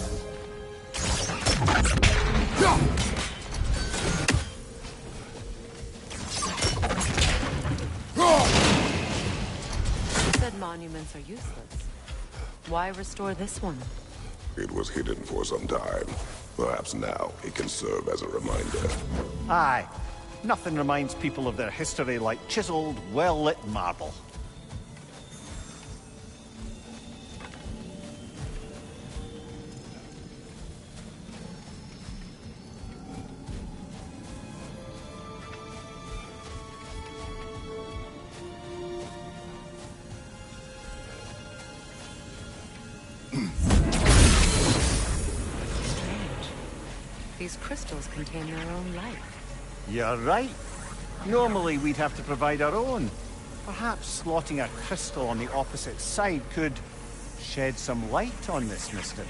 S4: said monuments are useless. Why restore this one?
S5: It was hidden for some time. Perhaps now it can serve as a reminder.
S1: Aye. Nothing reminds people of their history like chiseled, well-lit marble.
S4: These crystals contain their own life.
S1: You're right. Normally we'd have to provide our own. Perhaps slotting a crystal on the opposite side could shed some light on this mystery.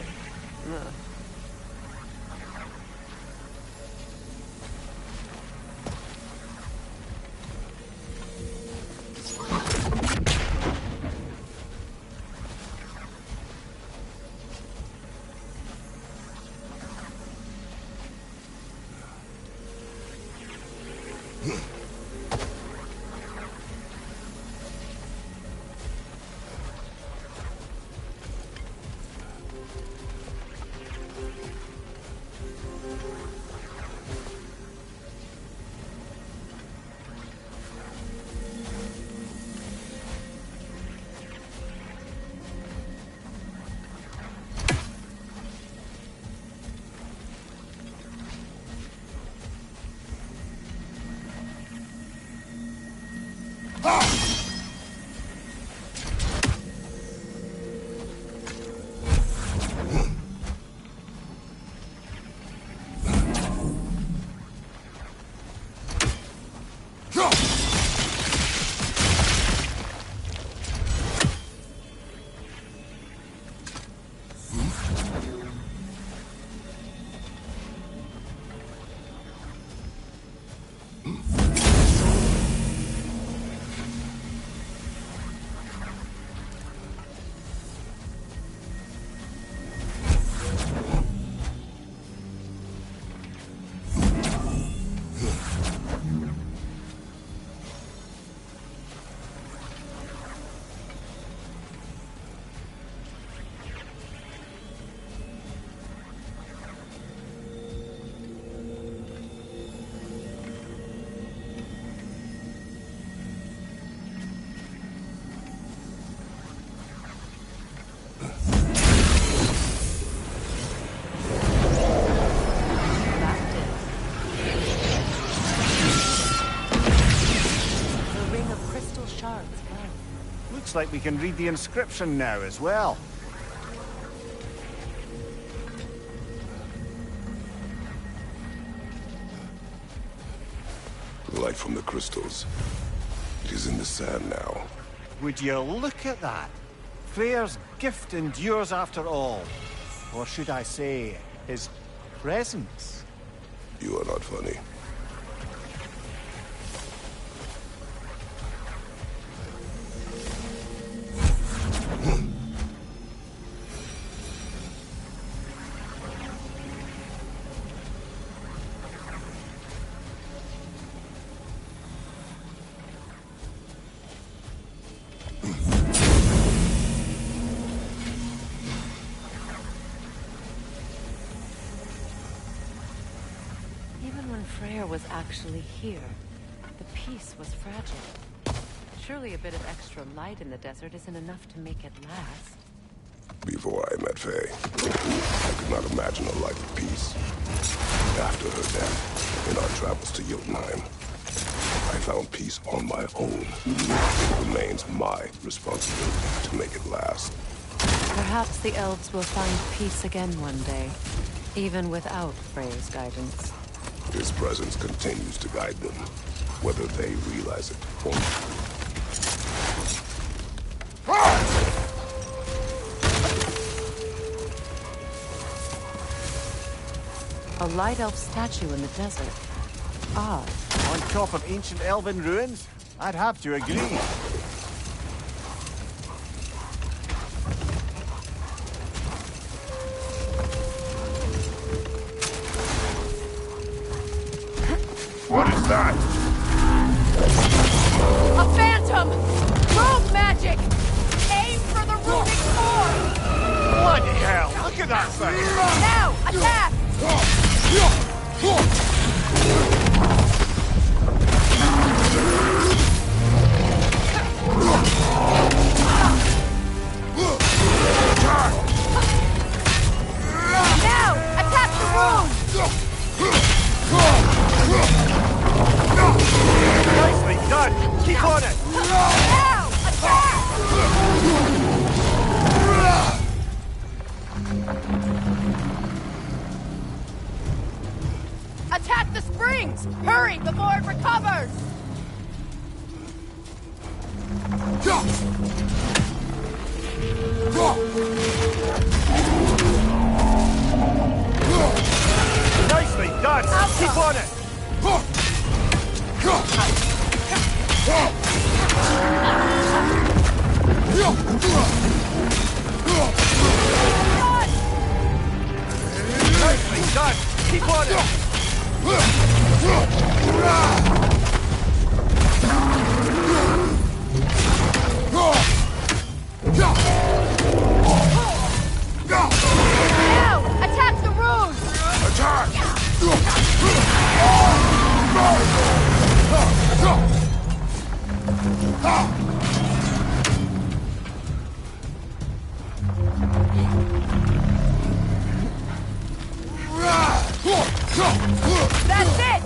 S1: Looks like we can read the inscription now as well.
S5: The light from the crystals. It is in the sand now.
S1: Would you look at that? Freyr's gift endures after all. Or should I say, his presence?
S5: You are not funny.
S4: Freyr was actually here. The peace was fragile. Surely a bit of extra light in the desert isn't enough to make it last.
S5: Before I met Faye, I could not imagine a life of peace. After her death, in our travels to Jotunheim, I found peace on my own. It remains my responsibility to make it last.
S4: Perhaps the elves will find peace again one day, even without Freyr's guidance.
S5: His presence continues to guide them, whether they realize it or not.
S4: A light elf statue in the desert. Odd.
S1: On top of ancient elven ruins? I'd have to agree.
S5: What is that?
S6: A phantom! Rogue magic! Aim for the runic core!
S3: Bloody hell! Look at that thing!
S6: Now! Attack! Now! Attack the room!
S3: Nicely done! Keep on it!
S6: Now! Attack! Attack the springs! Hurry before it recovers!
S3: Nicely done! Keep on it! Nicely done! Keep on it!
S6: Now! Attack the rune! That's it!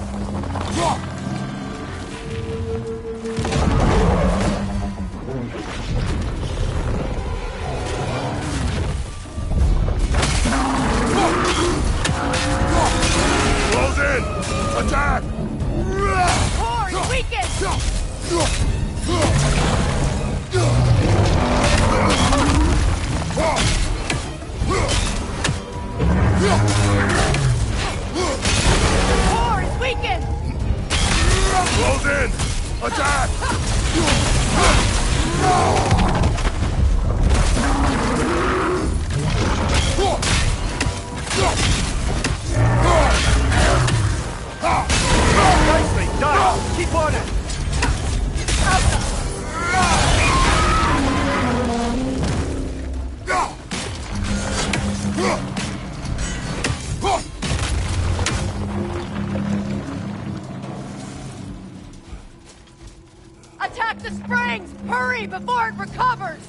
S5: Close in! Attack!
S6: Core is weakened! Core is weakened!
S5: Close in! Attack!
S3: Nicely done! Keep on it!
S6: Attack the springs! Hurry before it recovers!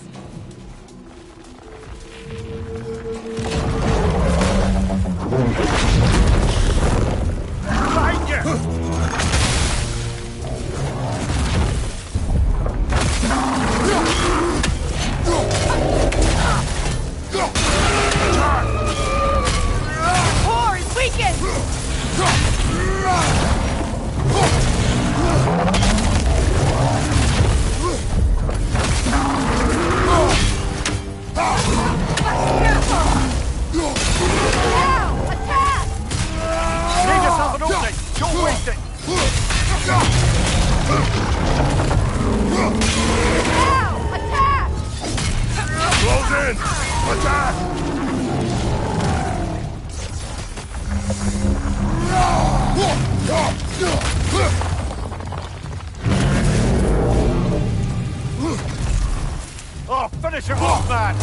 S3: Behind you!
S6: Core is weakened! Now! Attack!
S3: Leave yourself an opening! Don't waste it!
S6: Now! Attack!
S5: Close in! Attack!
S3: Oh, finish it off, man!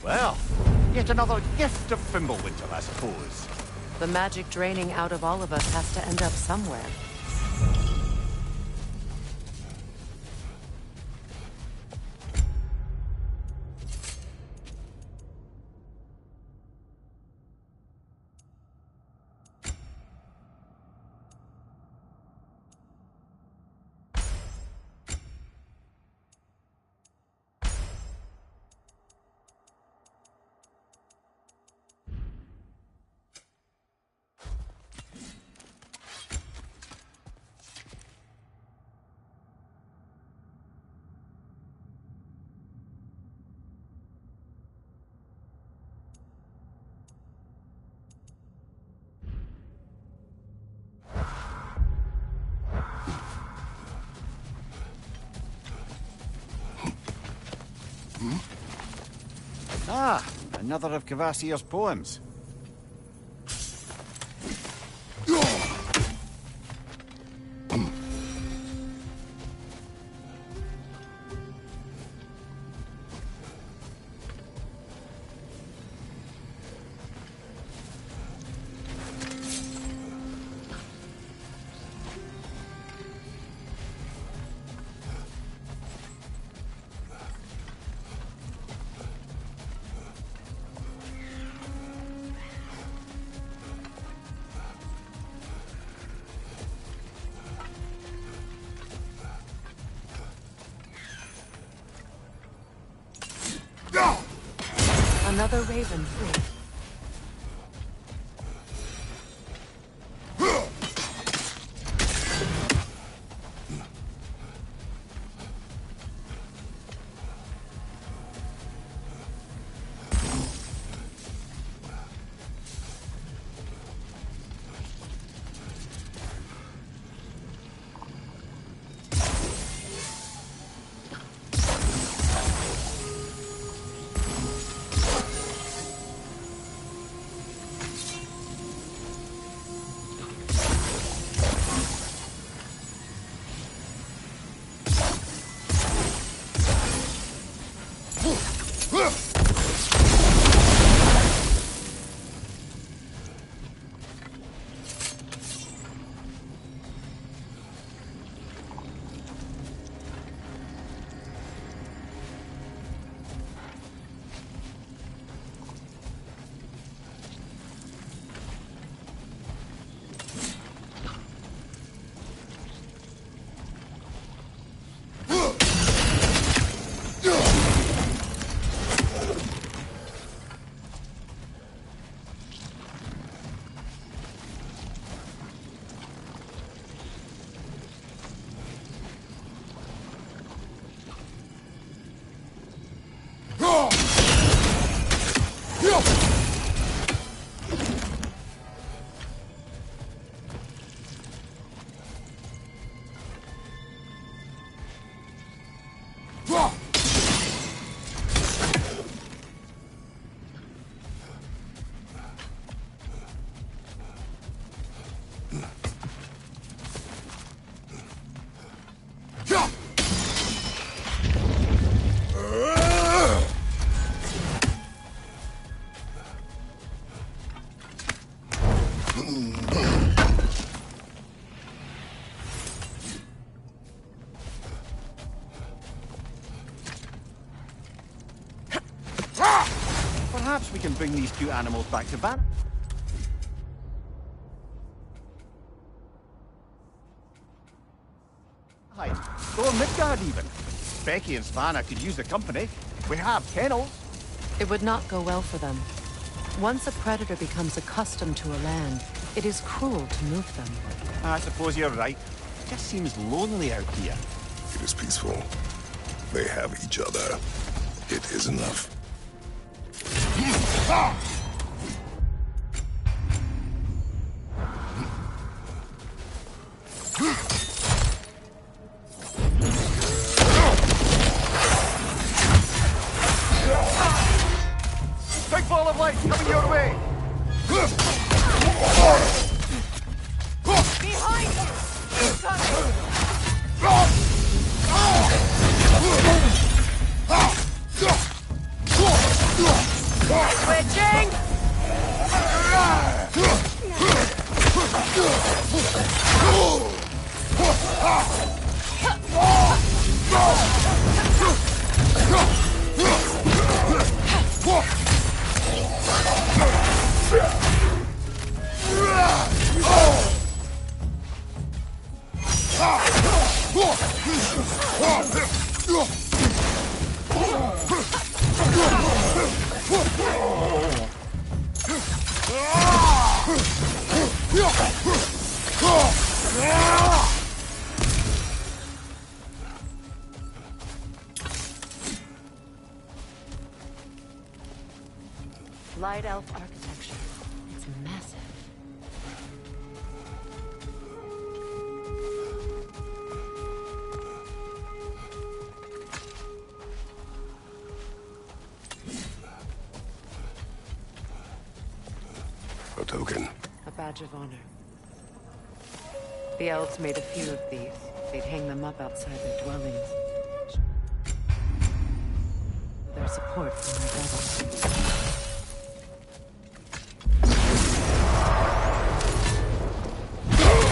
S3: Well, yet another gift of Fimbulwinter, I suppose.
S4: The magic draining out of all of us has to end up somewhere.
S1: Ah, another of Kvasir's poems.
S4: Another raven free.
S1: Perhaps we can bring these two animals back to Van. Hi, or Midgard even. Becky and Svanna could use the company. We have kennels.
S4: It would not go well for them. Once a predator becomes accustomed to a land, it is cruel to move them.
S1: I suppose you're right. It just seems lonely out here.
S5: It is peaceful. They have each other. It is enough.
S1: Big ball of light coming your way!
S6: Behind you! Coming! Switching! Light elf architecture. It's massive.
S5: A token.
S4: A badge of honor. The elves made a few of these. They'd hang them up outside their dwellings. Their support from their brother.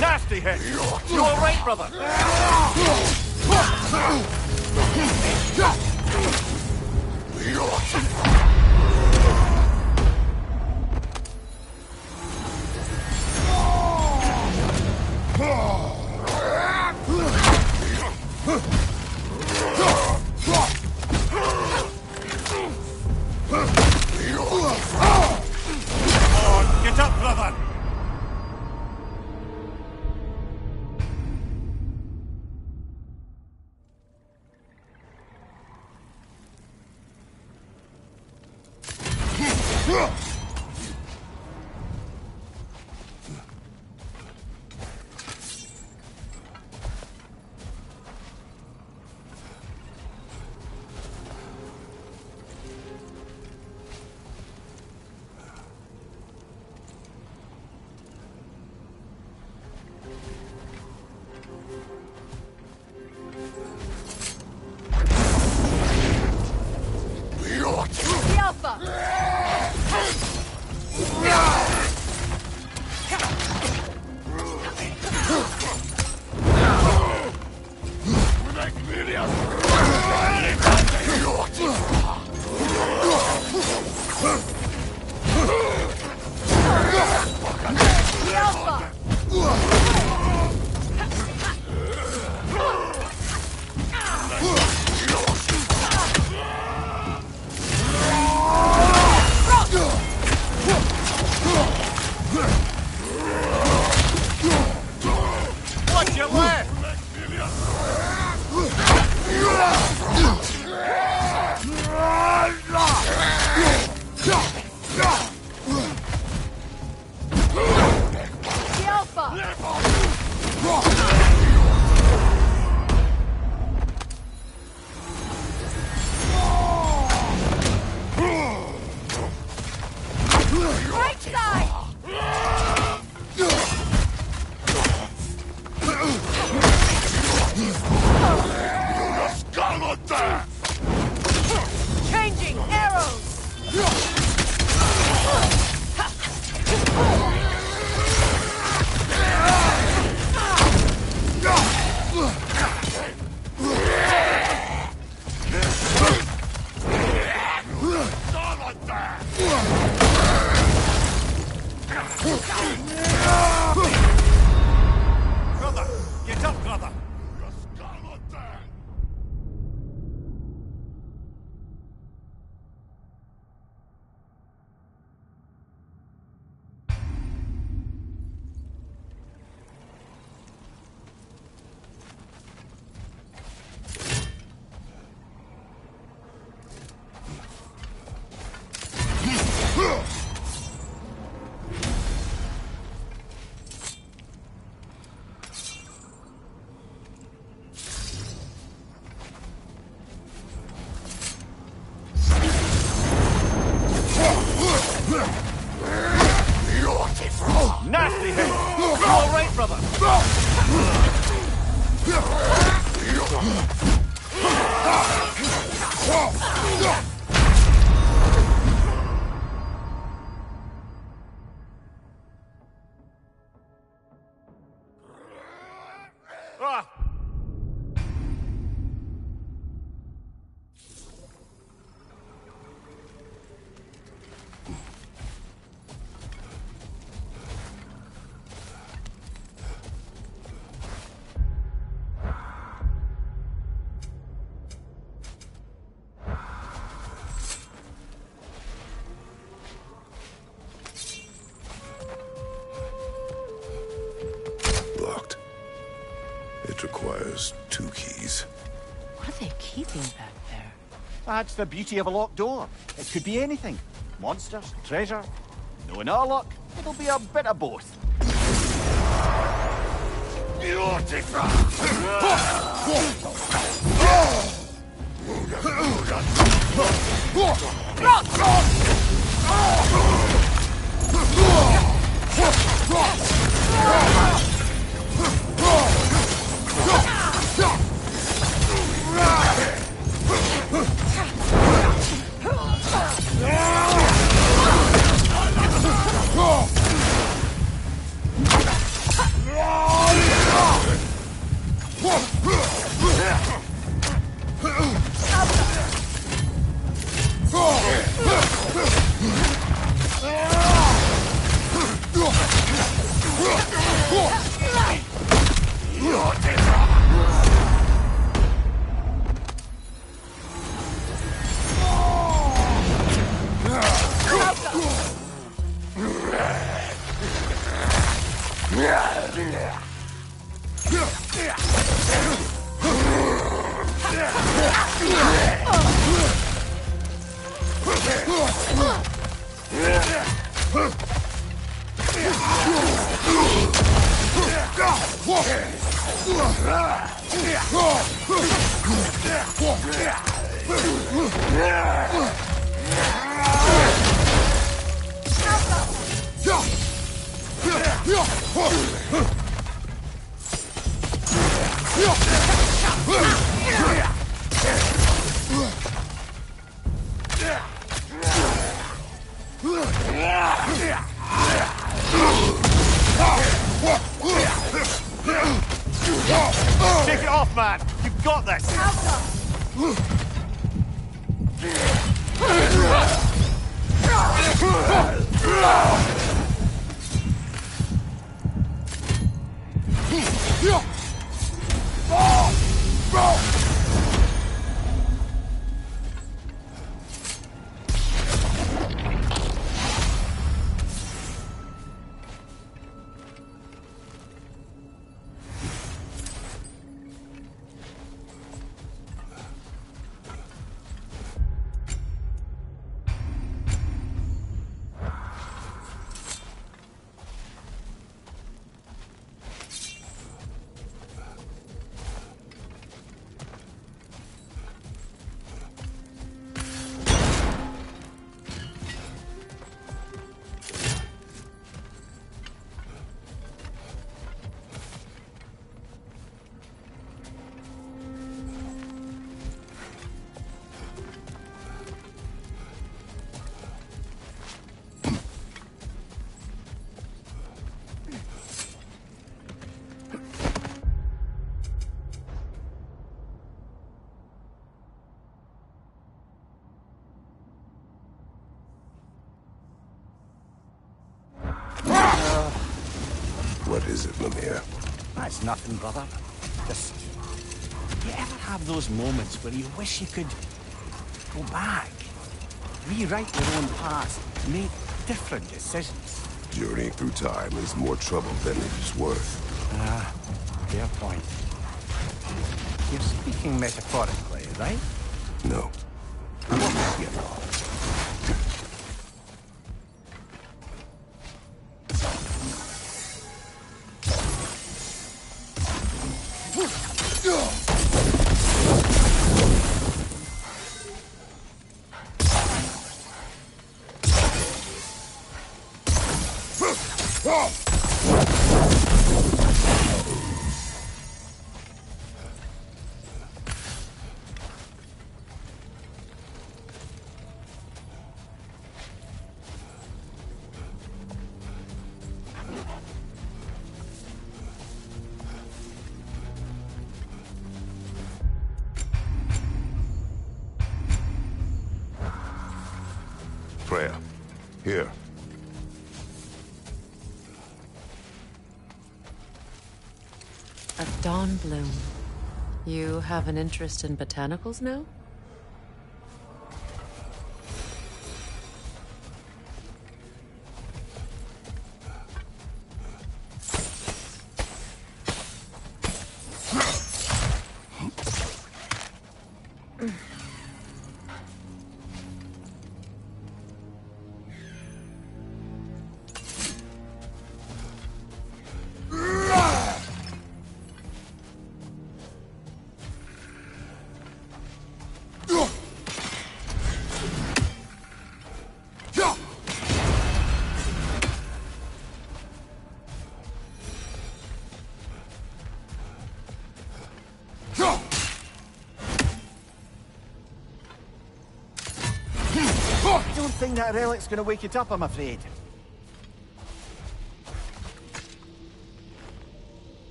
S1: Nasty hit! You all right, brother?
S8: Nasty hit! You all right, brother?
S5: Locked. It requires 2 keys.
S6: What are they keeping back there?
S1: That's the beauty of a locked door. It could be anything. Monsters, treasure. Knowing our luck, it'll be a bit of both. Shake it off, man! You've got this!
S5: What is it, Lemire?
S1: That's nothing, brother. Just... You ever have those moments where you wish you could go back? Rewrite your own past, make different decisions?
S5: Journeying through time is more trouble than it is worth.
S1: Fair point. You're speaking metaphorically, right?
S5: No.
S1: What you know?
S5: Freya, here.
S4: A dawn bloom. You have an interest in botanicals now?
S1: I don't think that relic's gonna wake it up, I'm afraid.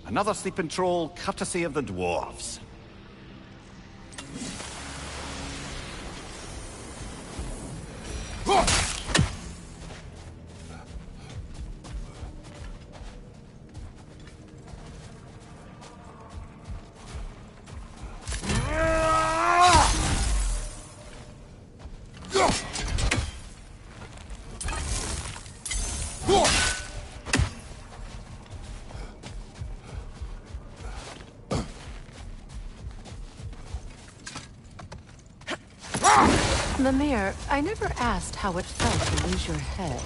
S1: Another sleeping troll, courtesy of the dwarves.
S4: Lemire, I never asked how it felt to lose your head.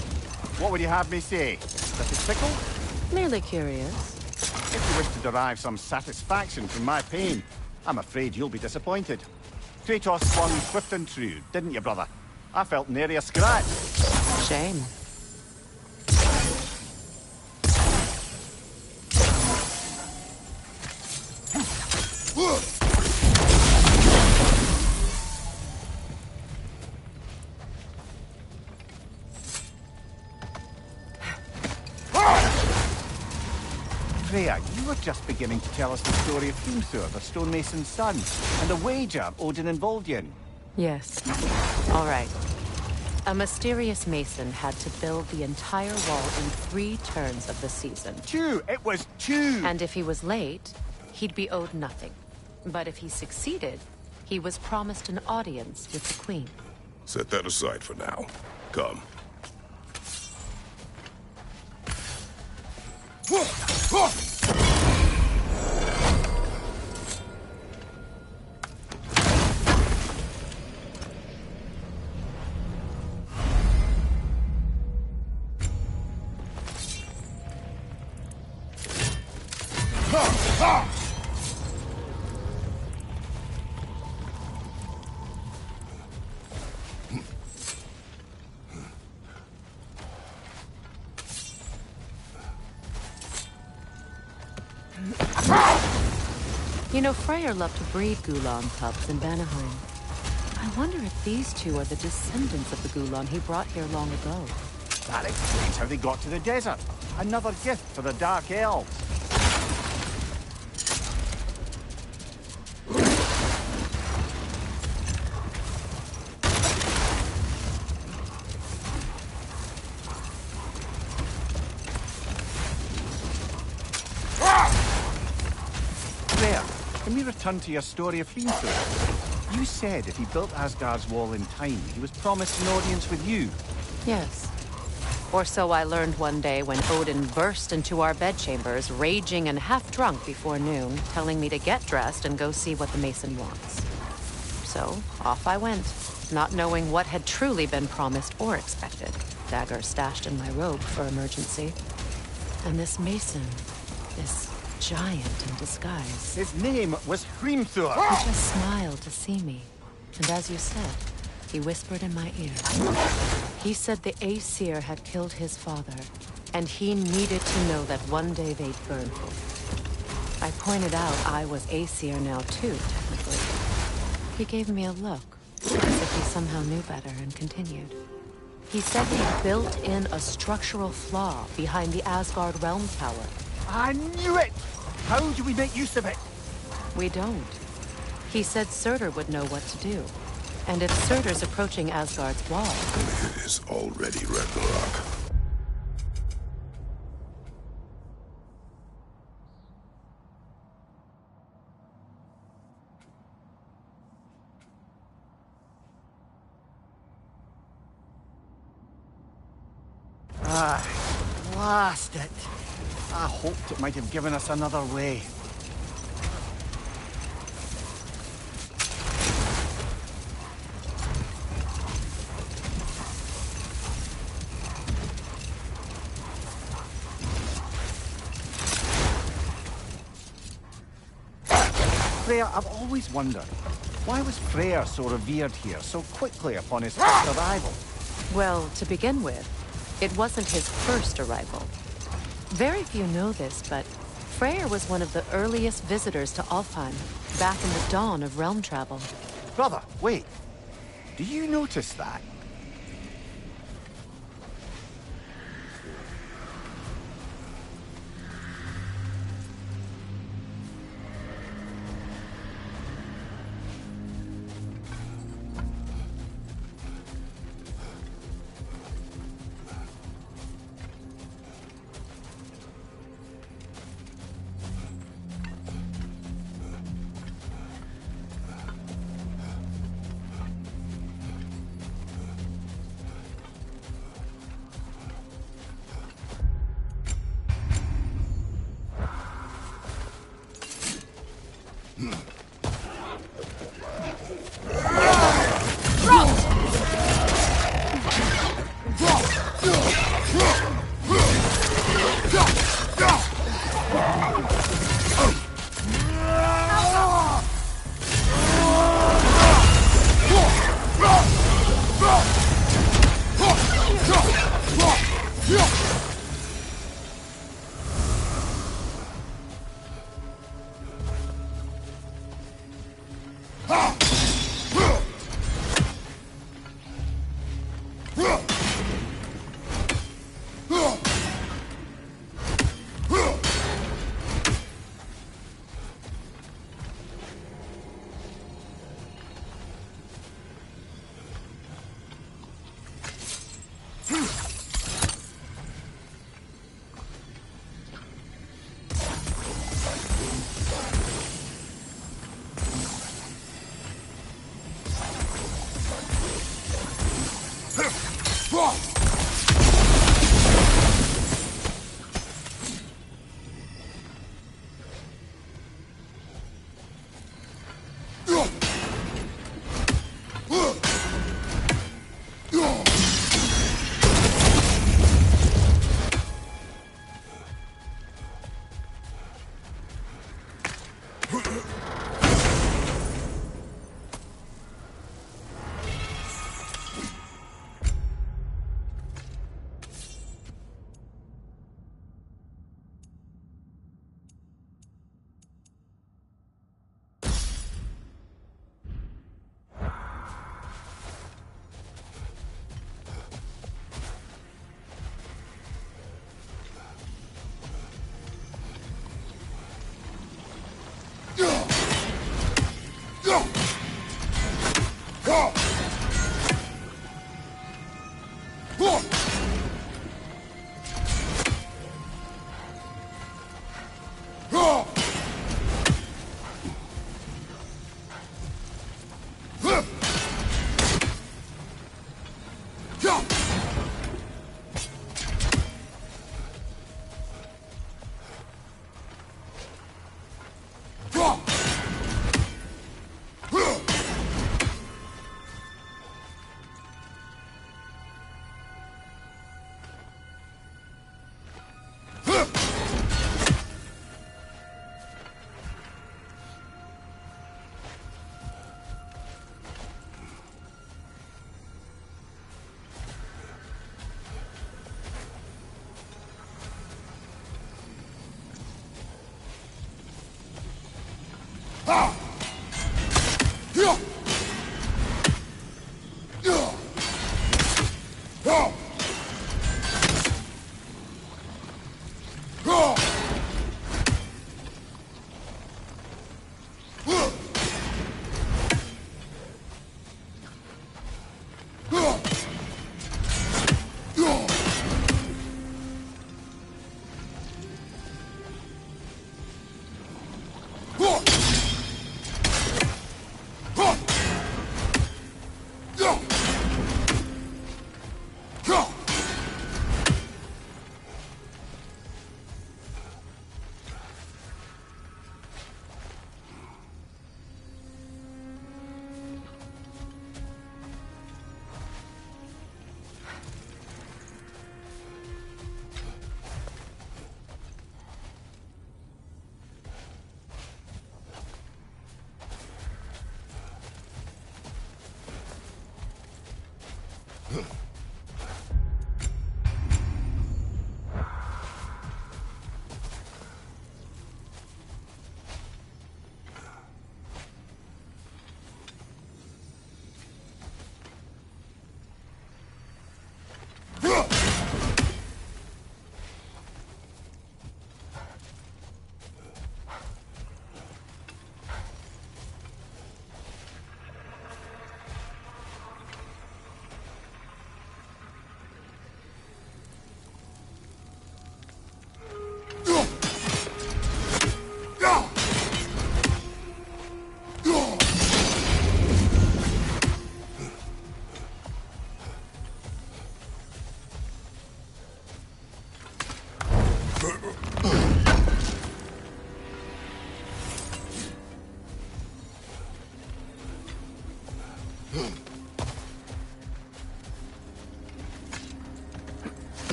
S1: What would you have me say? That it's tickled?
S4: Merely curious.
S1: If you wish to derive some satisfaction from my pain, I'm afraid you'll be disappointed. Kratos swung swift and true, didn't you, brother? I felt nary a scratch.
S4: Shame.
S1: Freya, you were just beginning to tell us the story of Hrimthur, the stonemason's son, and the wager Odin involved you in.
S4: Yes. All right. A mysterious mason had to build the entire wall in 3 turns of the season.
S1: 2! It was 2!
S4: And if he was late, he'd be owed nothing. But if he succeeded, he was promised an audience with the queen.
S5: Set that aside for now. Come.
S4: You know, Freyr loved to breed Gulan pups in Vanaheim. I wonder if these two are the descendants of the Gulan he brought here long ago.
S1: That explains how they got to the desert. Another gift for the Dark Elves. Freya, can we return to your story of Hrimthur? You said if he built Asgard's wall in time, he was promised an audience with you.
S4: Yes. Or so I learned one day when Odin burst into our bedchambers, raging and half-drunk before noon, telling me to get dressed and go see what the mason wants. So, off I went, not knowing what had truly been promised or expected. Dagger stashed in my robe for emergency. And this mason, this giant in disguise.
S1: His name was Hrimthur.
S4: He just smiled to see me. And as you said, he whispered in my ear. He said the Aesir had killed his father, and he needed to know that one day they'd burn him. I pointed out I was Aesir now too, technically. He gave me a look, as if he somehow knew better, and continued. He said he built in a structural flaw behind the Asgard Realm Tower.
S1: I knew it! How do we make use of it?
S4: We don't. He said Surtur would know what to do. And if Surtur's approaching Asgard's wall...
S5: It is already Ragnarok.
S1: Blast it! I hoped it might have given us another way. Freya, I've always wondered, why was Freyr so revered here so quickly upon his first arrival?
S4: Well, to begin with, it wasn't his first arrival. Very few know this, but Freyr was one of the earliest visitors to Alfheim, back in the dawn of realm travel.
S1: Brother, wait. Do you notice that?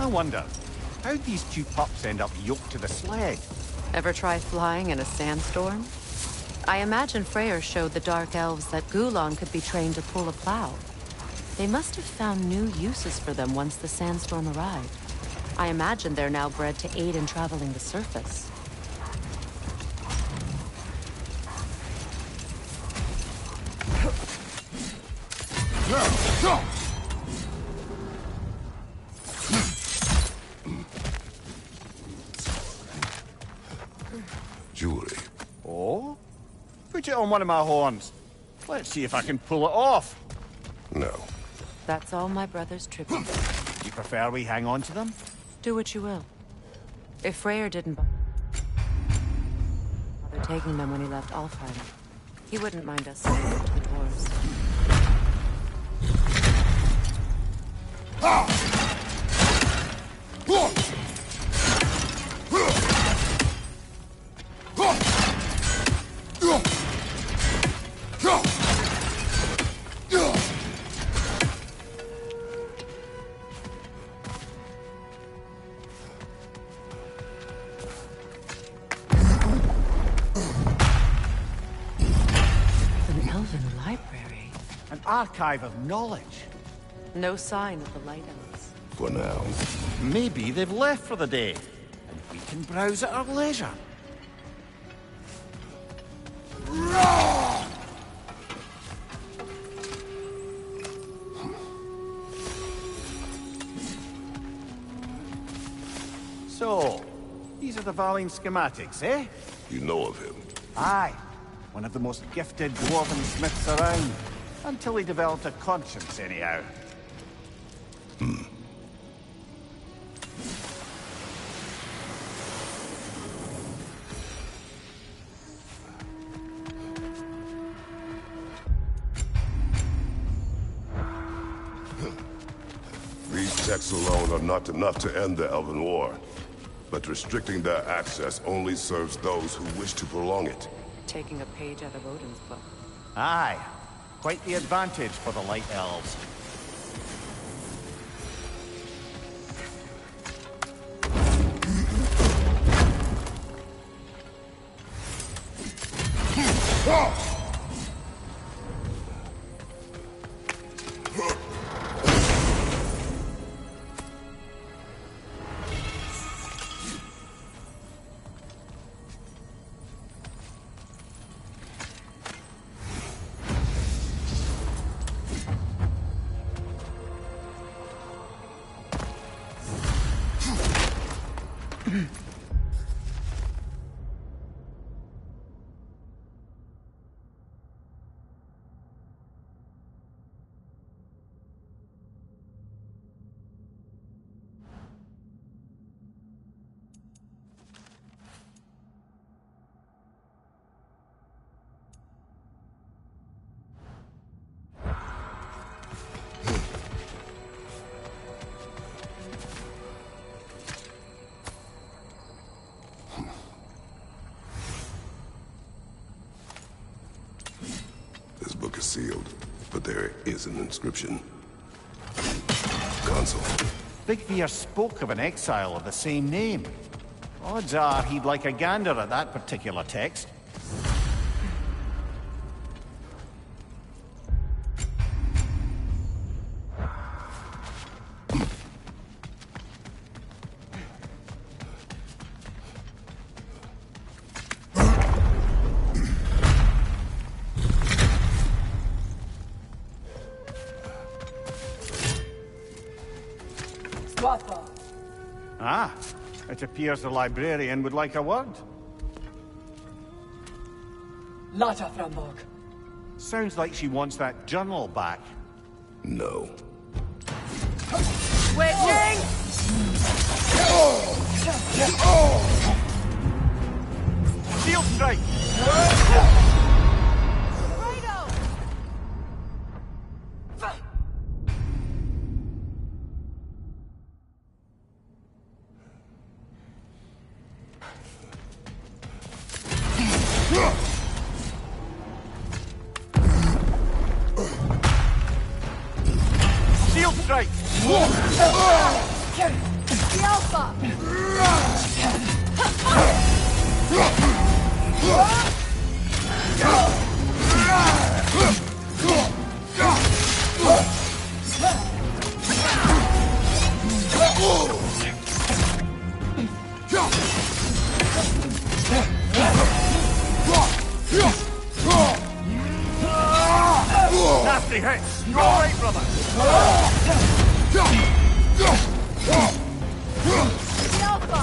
S1: I wonder, how'd these two pups end up yoked to the sled?
S4: Ever try flying in a sandstorm? I imagine Freyr showed the Dark Elves that Gulon could be trained to pull a plow. They must have found new uses for them once the sandstorm arrived. I imagine they're now bred to aid in traveling the surface.
S5: Jewelry.
S1: Oh? Put it on one of my horns. Let's see if I can pull it off.
S5: No.
S4: That's all my brother's tribute.
S1: Do you prefer we hang on to them?
S4: Do what you will. If Freyr didn't bother taking them when he left Alfheim, he wouldn't mind us sending them to the dwarves. An elven library.
S1: An archive of knowledge.
S4: No sign of the Light Elves.
S5: For now.
S1: Maybe they've left for the day, and we can browse at our leisure. So, these are the Valine schematics, eh?
S5: You know of him.
S1: Aye. One of the most gifted dwarven smiths around. Until he developed a conscience, anyhow.
S5: These texts alone are not enough to end the Elven War. But restricting their access only serves those who wish to prolong it.
S4: Taking a page out of Odin's book.
S1: Aye. Quite the advantage for the Light Elves.
S5: This book is sealed, but there is an inscription. Consul.
S1: Big Veer spoke of an exile of the same name. Odds are he'd like a gander at that particular text. Ah, it appears the librarian would like a word.
S9: Lata Frambog.
S1: Sounds like she wants that journal back.
S5: No.
S6: Switching!
S1: Shield strike! Shield strike!
S6: The Alpha!
S1: Nasty
S3: nasty hit. You all right, brother?
S6: The Alpha! The Alpha!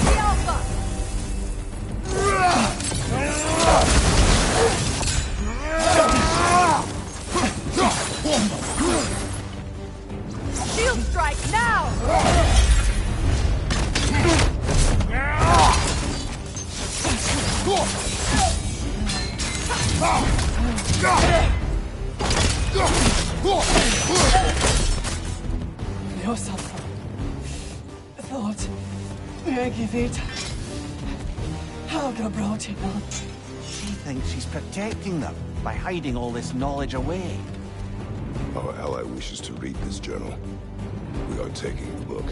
S6: The Alpha! Shield strike now!
S9: Yourself. Thought. Megivit. Helga brought it on.
S1: She thinks she's protecting them by hiding all this knowledge away.
S5: Our ally wishes to read this journal. We are taking the book.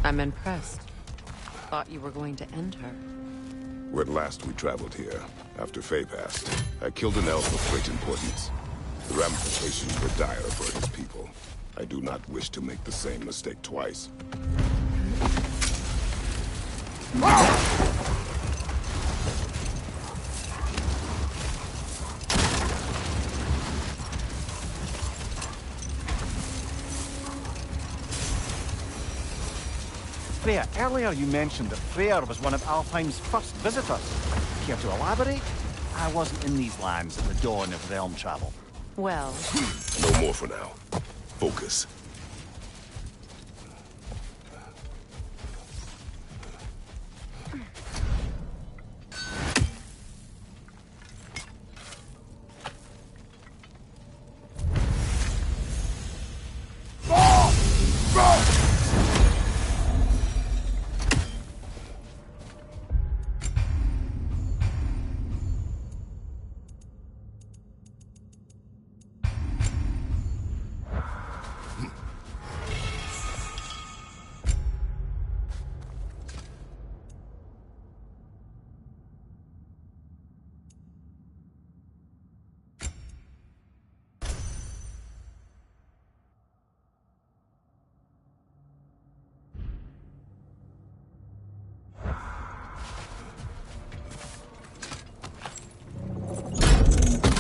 S4: I'm impressed. Thought you were going to end her.
S5: When last we traveled here, after Faye passed, I killed an elf of great importance. The ramifications were dire for his people. I do not wish to make the same mistake twice.
S1: Freya, earlier you mentioned that Freyr was one of Alfheim's first visitors. Care to elaborate? I wasn't in these lands at the dawn of realm travel.
S4: Well,
S5: No more for now. Focus.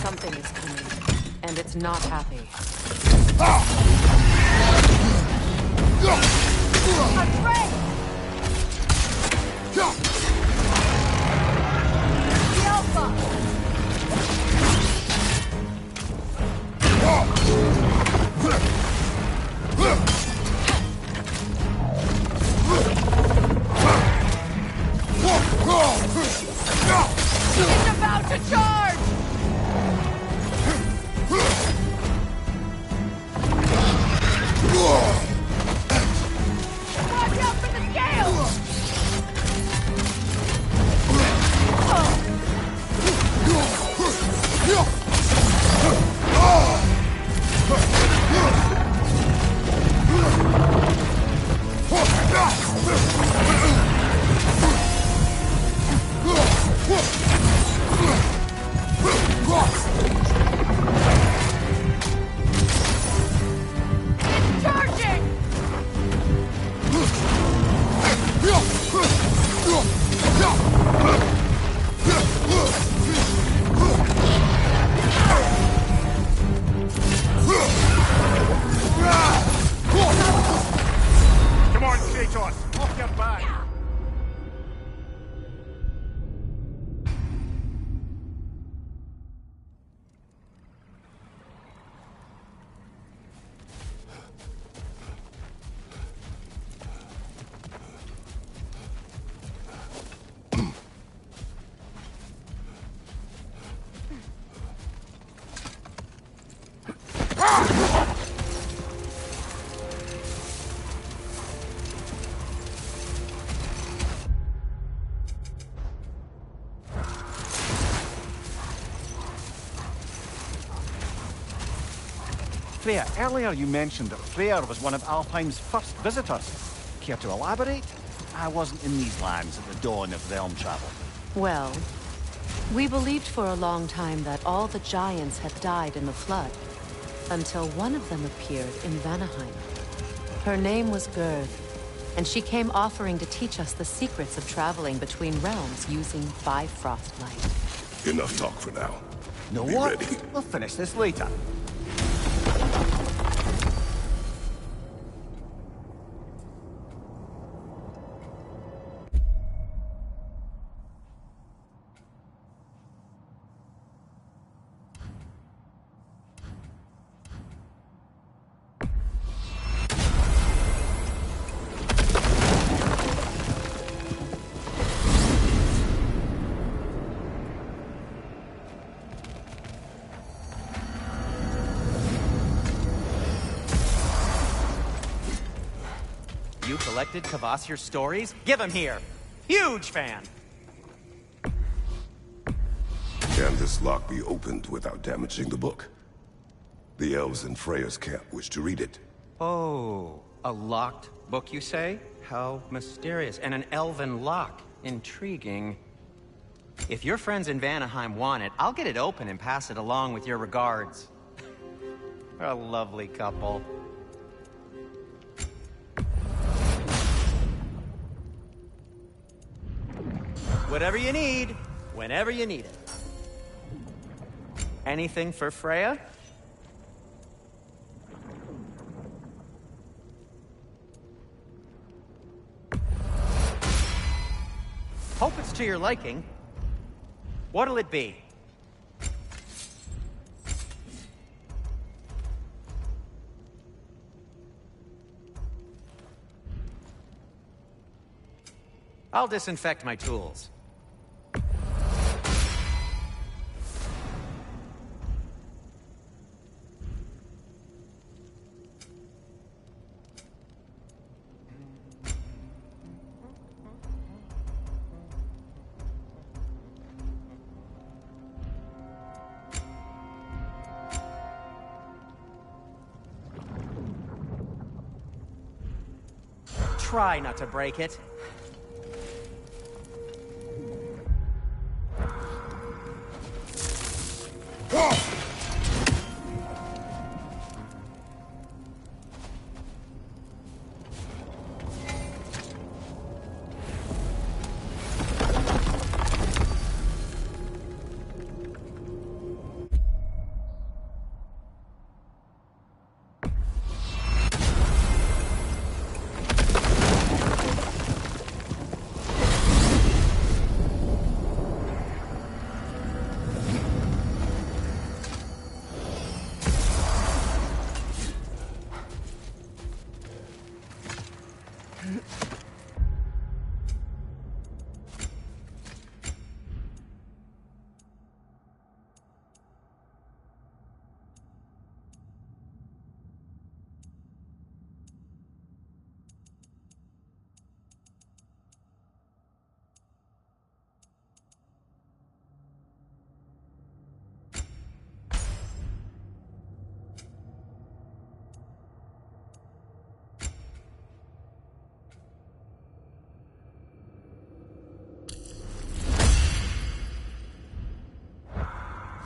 S4: something is coming, and it's not happy.
S6: Afraid! The Alpha! It's about to charge! Watch out for the scales!
S1: Freya, earlier you mentioned that Freya was one of Alfheim's first visitors. Care to elaborate? I wasn't in these lands at the dawn of realm travel.
S4: Well, we believed for a long time that all the giants had died in the flood, until one of them appeared in Vanaheim. Her name was Gerd, and she came offering to teach us the secrets of traveling between realms using Bifrost light.
S5: Enough talk for now.
S1: Know
S5: Be
S1: what?
S5: ready.
S1: We'll finish this later.
S8: You collected Kvasir's stories? Give them here! Huge fan!
S5: Can this lock be opened without damaging the book? The elves in Freya's camp wish to read it.
S8: Oh, a locked book, you say? How mysterious. And an elven lock. Intriguing. If your friends in Vanaheim want it, I'll get it open and pass it along with your regards. A lovely couple. Whatever you need, whenever you need it. Anything for Freya? Hope it's to your liking. What'll it be? I'll disinfect my tools. Try not to break it.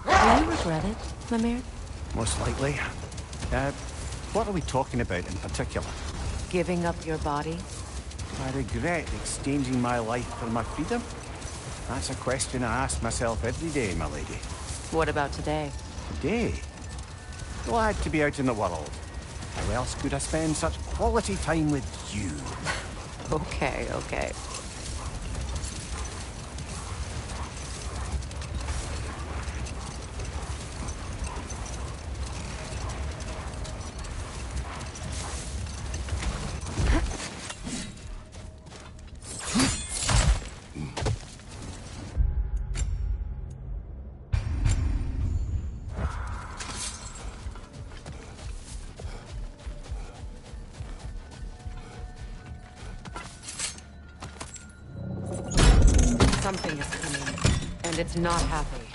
S4: Do you regret it, Mimir?
S1: Most likely. What are we talking about in particular?
S4: Giving up your body?
S1: I regret exchanging my life for my freedom? That's a question I ask myself every day, my lady.
S4: What about today?
S1: Today? Glad to be out in the world. How else could I spend such quality time with you?
S4: Okay, okay. Something is coming, and it's not happy.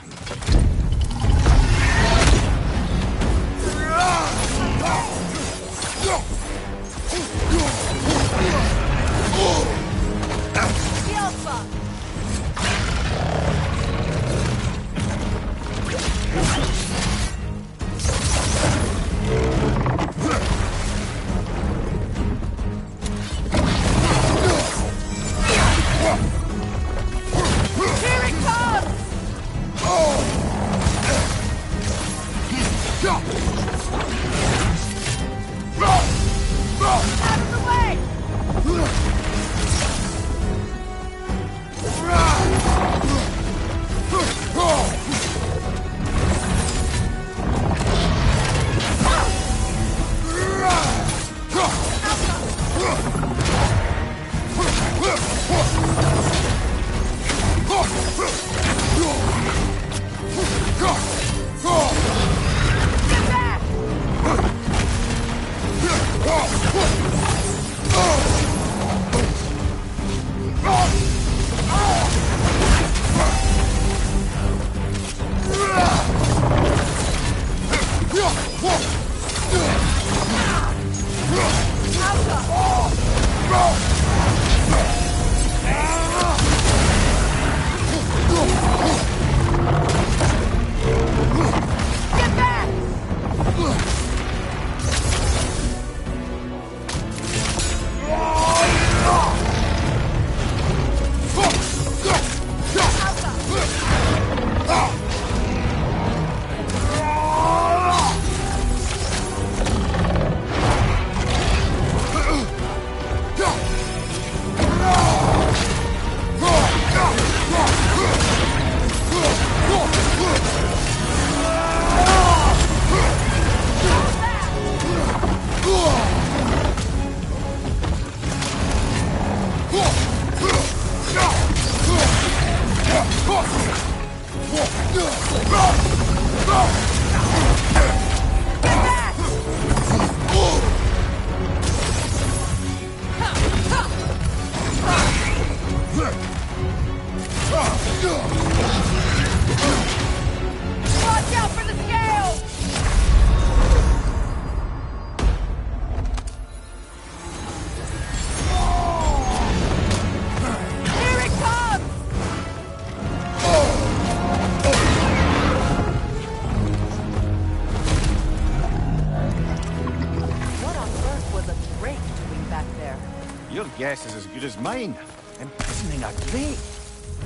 S1: Your guess is as good as mine. Imprisoning a Drake.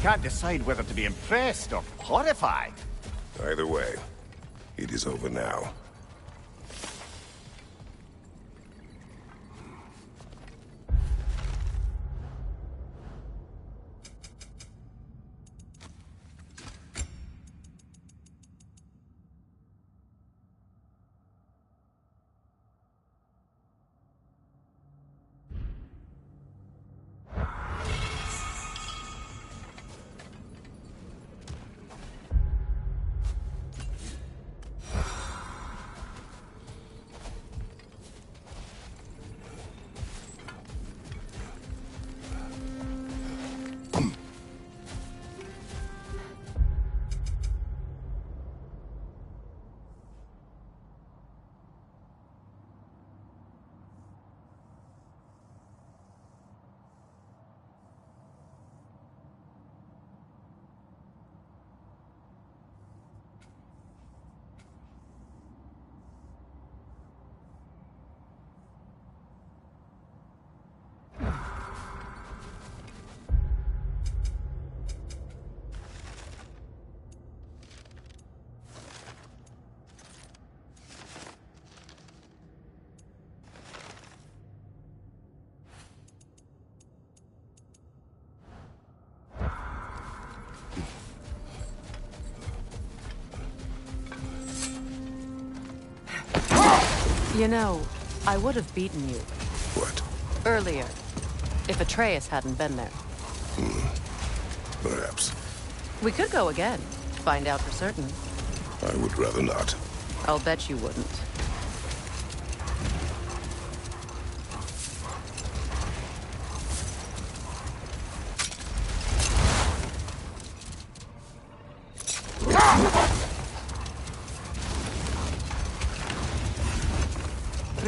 S1: Can't decide whether to be impressed or horrified.
S5: Either way, it is over now.
S4: You know, I would have beaten you.
S5: What?
S4: Earlier, if Atreus hadn't been there.
S5: Perhaps.
S4: We could go again, find out for certain.
S5: I would rather not.
S4: I'll bet you wouldn't.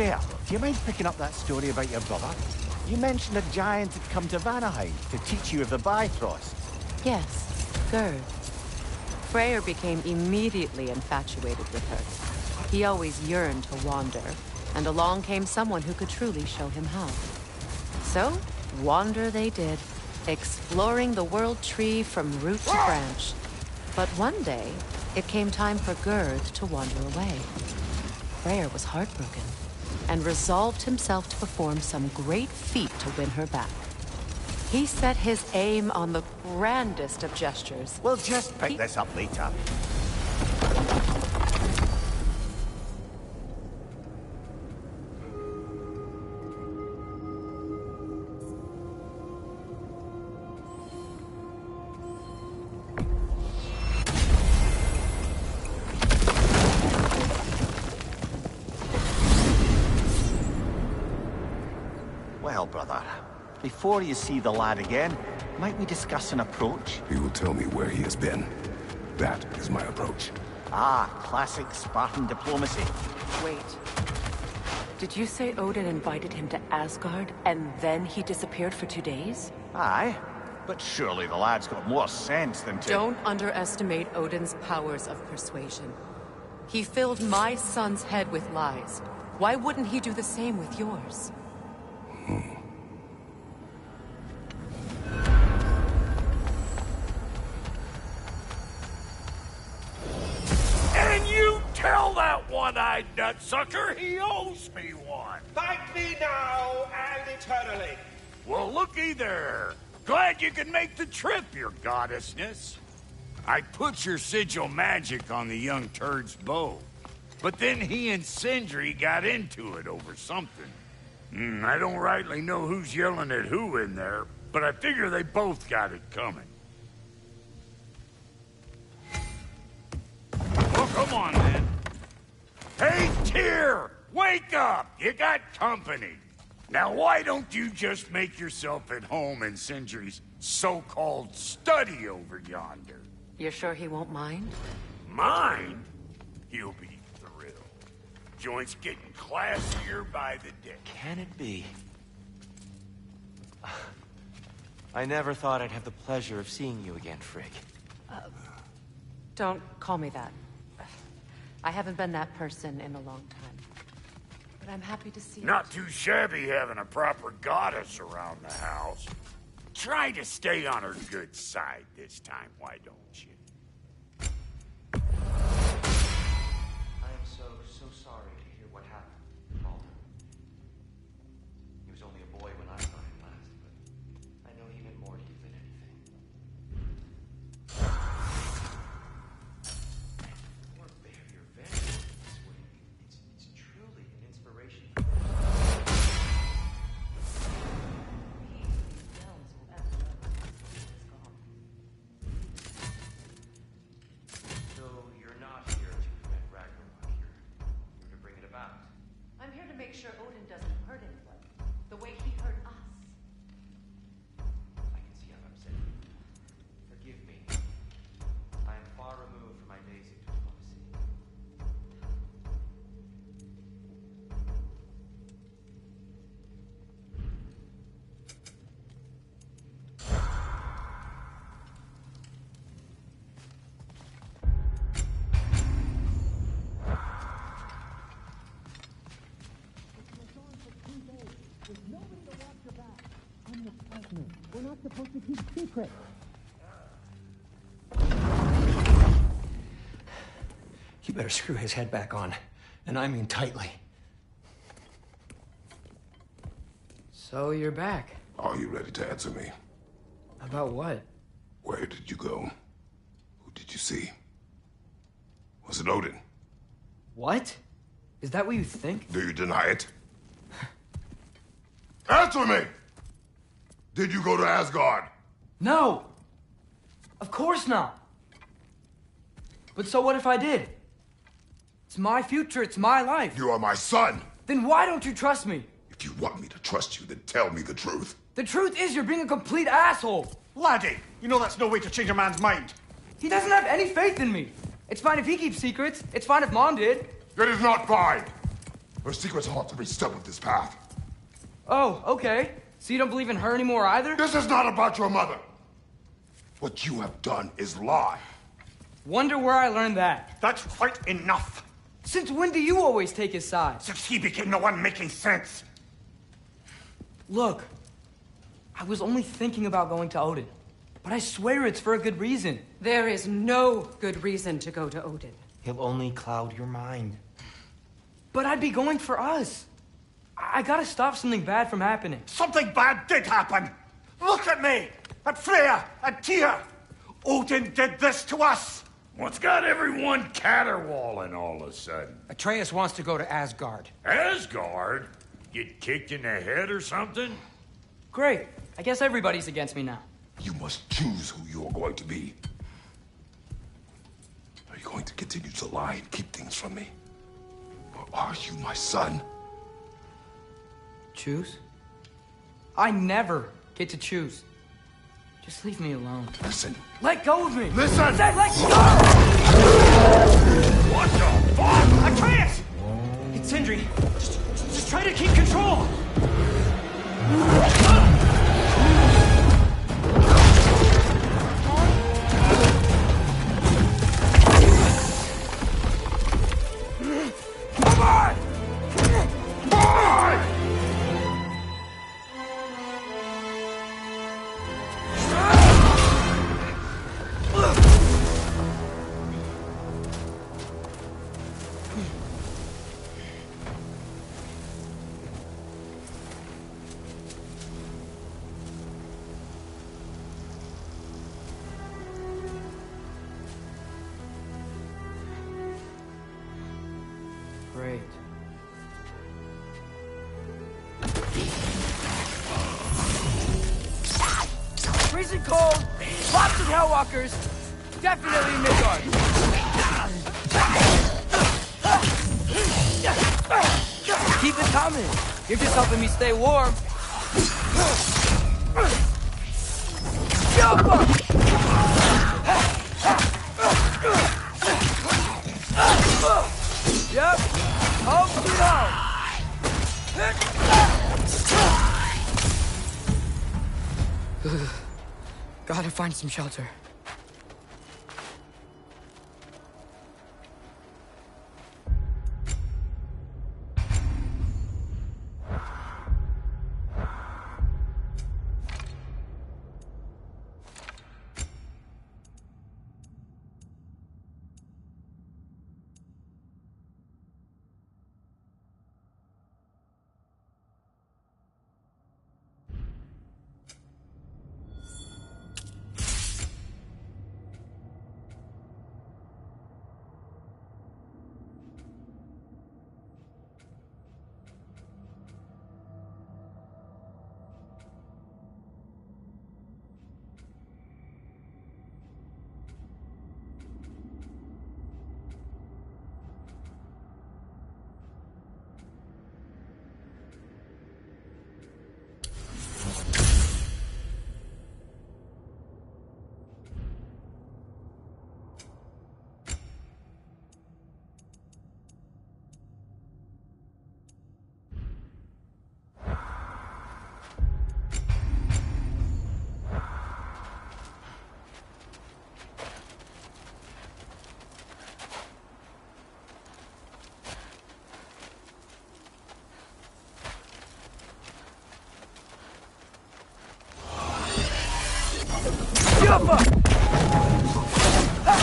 S1: Freya, do you mind picking up that story about your brother? You mentioned a giant had come to Vanaheim to teach you of the Bifrost.
S4: Yes, Gerd. Freyr became immediately infatuated with her. He always yearned to wander, and along came someone who could truly show him how. So, wander they did, exploring the world tree from root to branch. But one day, it came time for Gerd to wander away. Freyr was heartbroken, and resolved himself to perform some great feat to win her back. He set his aim on the grandest of gestures.
S1: We'll just pick this up later. Well, brother, before you see the lad again, might we discuss an approach?
S5: He will tell me where he has been. That is my approach.
S1: Ah, classic Spartan diplomacy.
S4: Wait. Did you say Odin invited him to Asgard, and then he disappeared for 2 days?
S1: Aye, but surely the lad's got more sense than to...
S4: Don't underestimate Odin's powers of persuasion. He filled my son's head with lies. Why wouldn't he do the same with yours?
S3: And you tell that one-eyed nutsucker he owes me one.
S10: Thank me now and eternally.
S3: Well, looky there. Glad you can make the trip, your goddessness. I put your sigil magic on the young turd's bow, but then he and Sindri got into it over something. I don't rightly know who's yelling at who in there, but I figure they both got it coming. Well, come on, then. Hey, Tyr! Wake up! You got company. Now, why don't you just make yourself at home in Sindri's so-called study over yonder?
S4: You're sure he won't mind?
S3: Mind? He'll be thrilled. Joint's getting classier by the day.
S11: Can it be? I never thought I'd have the pleasure of seeing you again, Frigg.
S4: Don't call me that. I haven't been that person in a long time. But I'm happy to see you.
S3: Not too shabby having a proper goddess around the house. Try to stay on her good side this time, why don't you?
S11: I am so sorry to hear what happened, Baldur. He was only a boy when I saw him last, but I know he meant more to you than anything. Or bear your vengeance this way. It's truly an inspiration. He knows whoever is gone. So you're not here to prevent Ragnarok. You're to bring it about.
S4: I'm here to make sure Odin doesn't hurt anyone. The way he hurt us.
S11: I can see how upset you are. Forgive me. I am far removed from my basic diplomacy.
S12: You better screw his head back on, and I mean tightly.
S13: So you're back.
S5: Are you ready to answer me?
S13: About what?
S5: Where did you go? Who did you see? Was it Odin?
S13: What? Is that what you think?
S5: Do you deny it? Answer me! Did you go to Asgard?
S13: No! Of course not! But so what if I did? It's my future, it's my life.
S5: You are my son!
S13: Then why don't you trust me?
S5: If you want me to trust you, then tell me the truth.
S13: The truth is you're being a complete asshole!
S1: Laddie, you know that's no way to change a man's mind.
S13: He doesn't have any faith in me. It's fine if he keeps secrets. It's fine if Mom did.
S5: That is not fine. Her secrets haunt every step of this path.
S13: Oh, okay. So you don't believe in her anymore either?
S5: This is not about your mother. What you have done is lie.
S13: Wonder where I learned that.
S1: That's quite enough.
S13: Since when do you always take his side?
S1: Since he became the one making sense.
S13: Look, I was only thinking about going to Odin. But I swear it's for a good reason.
S4: There is no good reason to go to Odin.
S11: He'll only cloud your mind.
S13: But I'd be going for us. I gotta stop something bad from happening.
S1: Something bad did happen. Look at me, at Freya, at Tyr. Odin did this to us.
S3: What's got everyone caterwauling all of a sudden?
S12: Atreus wants to go to Asgard.
S3: Asgard? Get kicked in the head or something?
S13: Great. I guess everybody's against me now.
S5: You must choose who you are going to be. Are you going to continue to lie and keep things from me? Or are you my son?
S13: Choose? I never get to choose. Just leave me alone.
S5: Listen.
S13: Let go of me!
S5: Listen!
S13: I said let go!
S3: What the fuck?
S12: Atreus! It's Sindri. Just try to keep control.
S3: Come on! Come on!
S13: Great. Freezing cold, lots of Hellwalkers, definitely Midgard. Keep it coming. You're just helping me stay warm. Jump up! Yep. Home sweet home. Gotta find some shelter.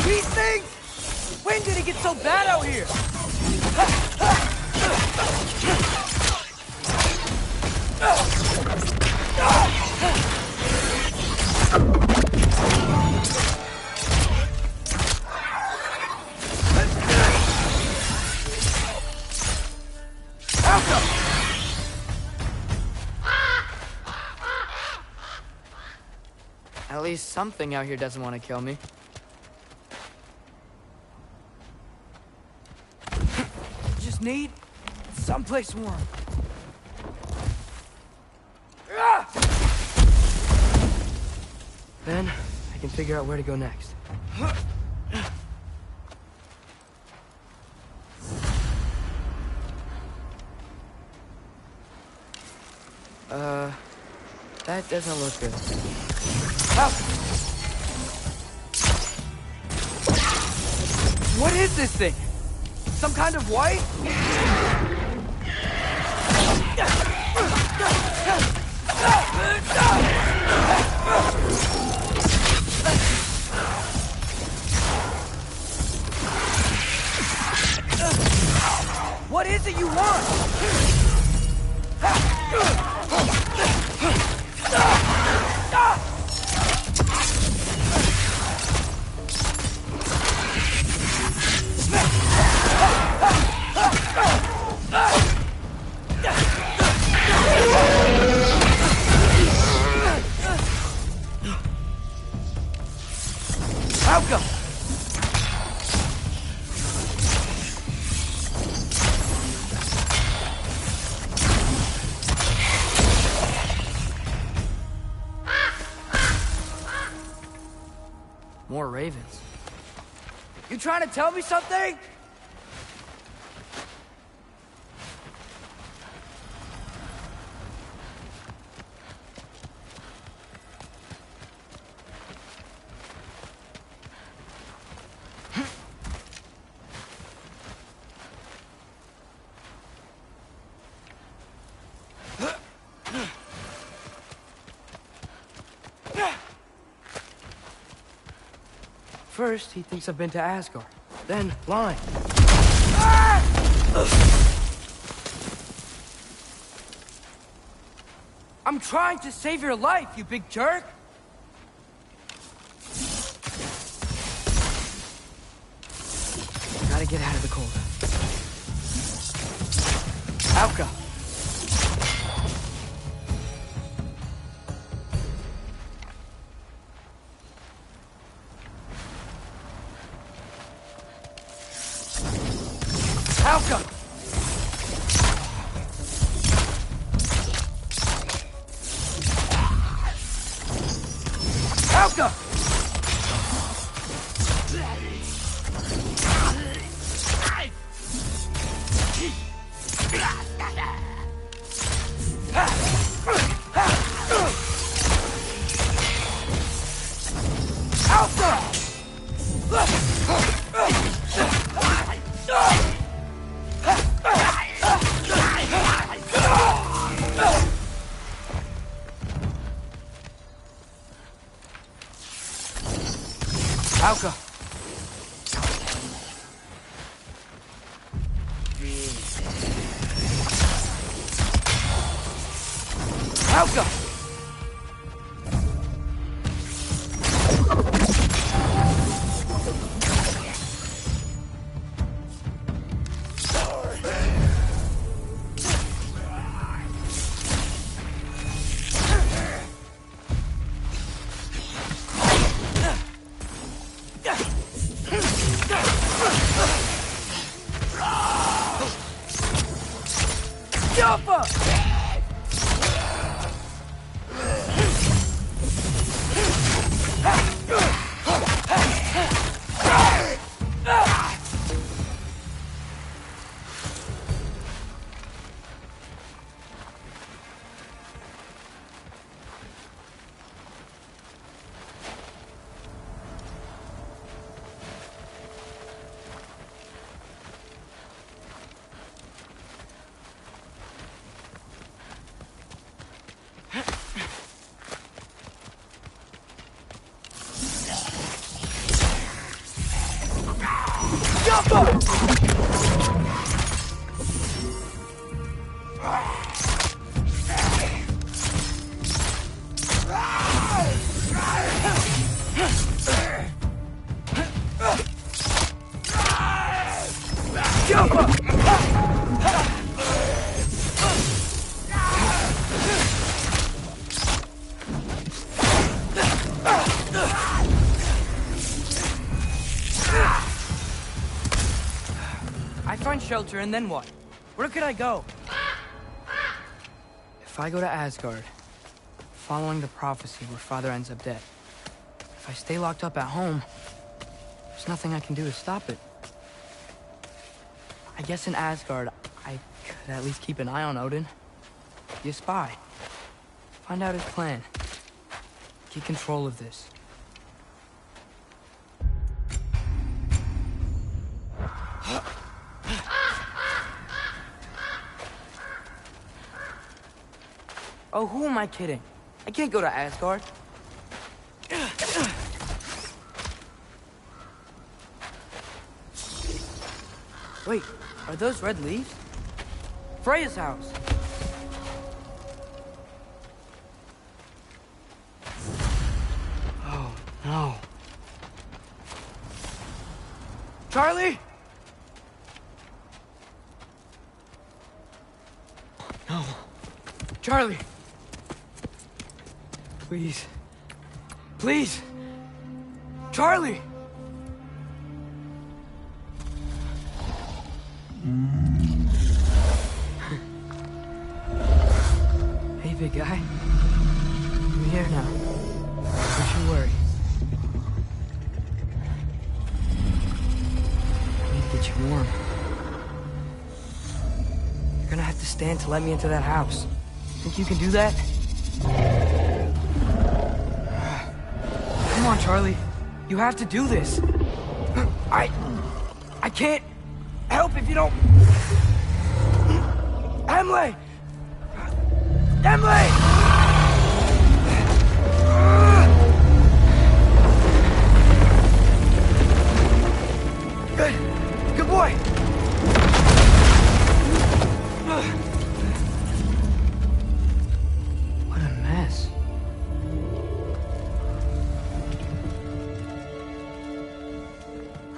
S13: These things! When did it get so bad out here? At least something out here doesn't want to kill me. Just need someplace warm. Then I can figure out where to go next. That doesn't look good. Help! What is this thing? Some kind of white? What is it you want? Outcome! More ravens. You trying to tell me something? First, he thinks I've been to Asgard. Then, lying. I'm trying to save your life, you big jerk! Gotta get out of the cold. Alka! Alka! Alka! Alka! Alka! I find shelter, and then what? Where could I go? If I go to Asgard, following the prophecy where Father ends up dead, if I stay locked up at home, there's nothing I can do to stop it. I guess in Asgard, I could at least keep an eye on Odin. Be a spy. Find out his plan. Get control of this. Oh, who am I kidding? I can't go to Asgard. Wait, are those red leaves? Freya's house! Oh, no. Charlie? No. Charlie! Please. Please! Charlie! Hey, big guy. I'm here now. Don't you worry. I need to get you warm. You're gonna have to stand to let me into that house. Think you can do that? Come on, Charlie. You have to do this. I can't help if you don't... Emily! Emily! Good. Good boy. What a mess.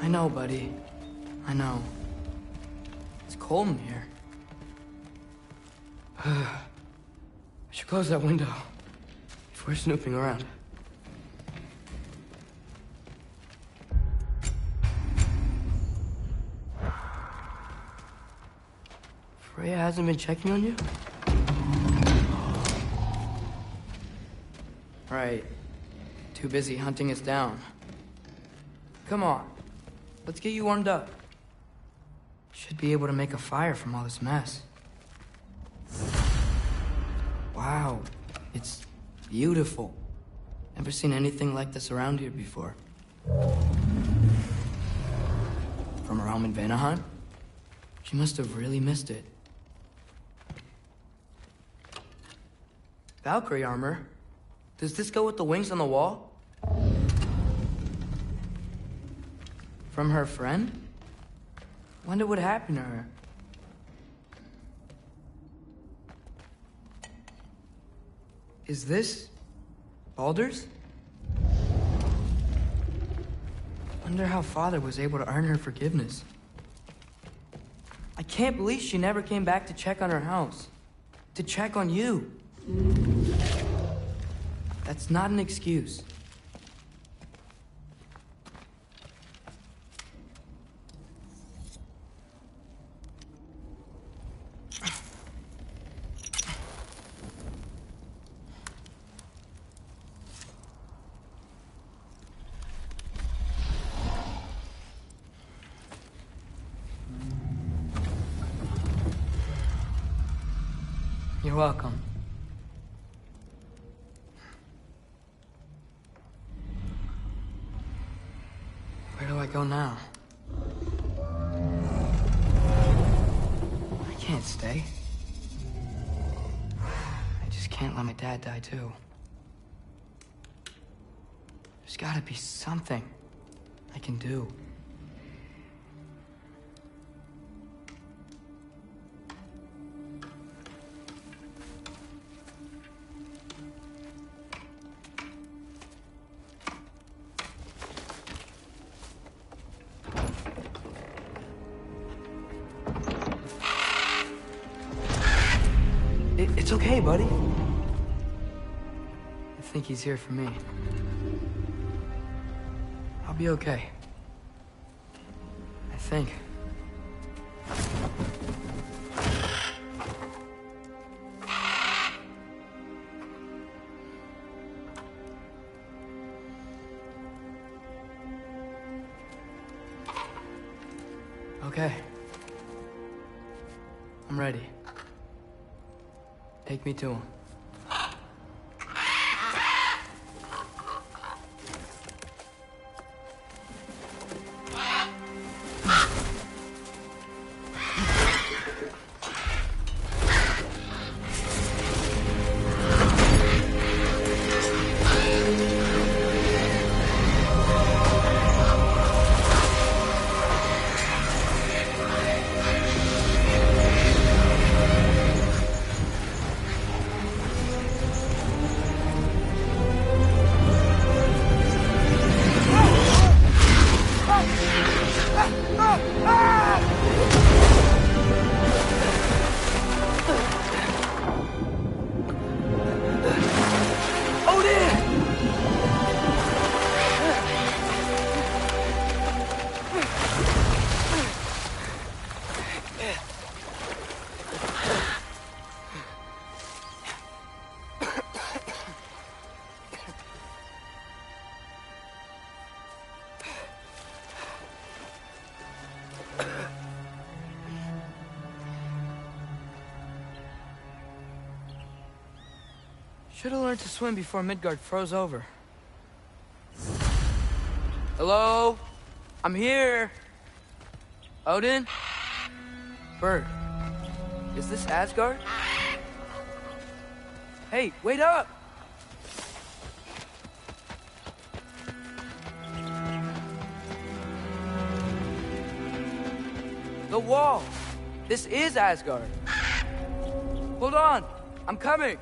S13: I know, buddy. I know. It's cold in here. I should close that window if we're snooping around. Freya hasn't been checking on you? Right. Too busy hunting us down. Come on. Let's get you warmed up. Should be able to make a fire from all this mess. Wow. It's beautiful. Never seen anything like this around here before. From her home in Vanaheim? She must have really missed it. Valkyrie armor? Does this go with the wings on the wall? From her friend? Wonder what happened to her. Is this Baldur's? Wonder how Father was able to earn her forgiveness. I can't believe she never came back to check on her house. To check on you. That's not an excuse. You're welcome. Where do I go now? I can't stay. I just can't let my dad die too. There's gotta be something I can do. It's okay, buddy. I think he's here for me. I'll be okay. I think. Okay. I'm ready. Take me to him. Should have learned to swim before Midgard froze over. Hello? I'm here. Odin? Bird. Is this Asgard? Hey, wait up! The wall! This is Asgard! Hold on! I'm coming!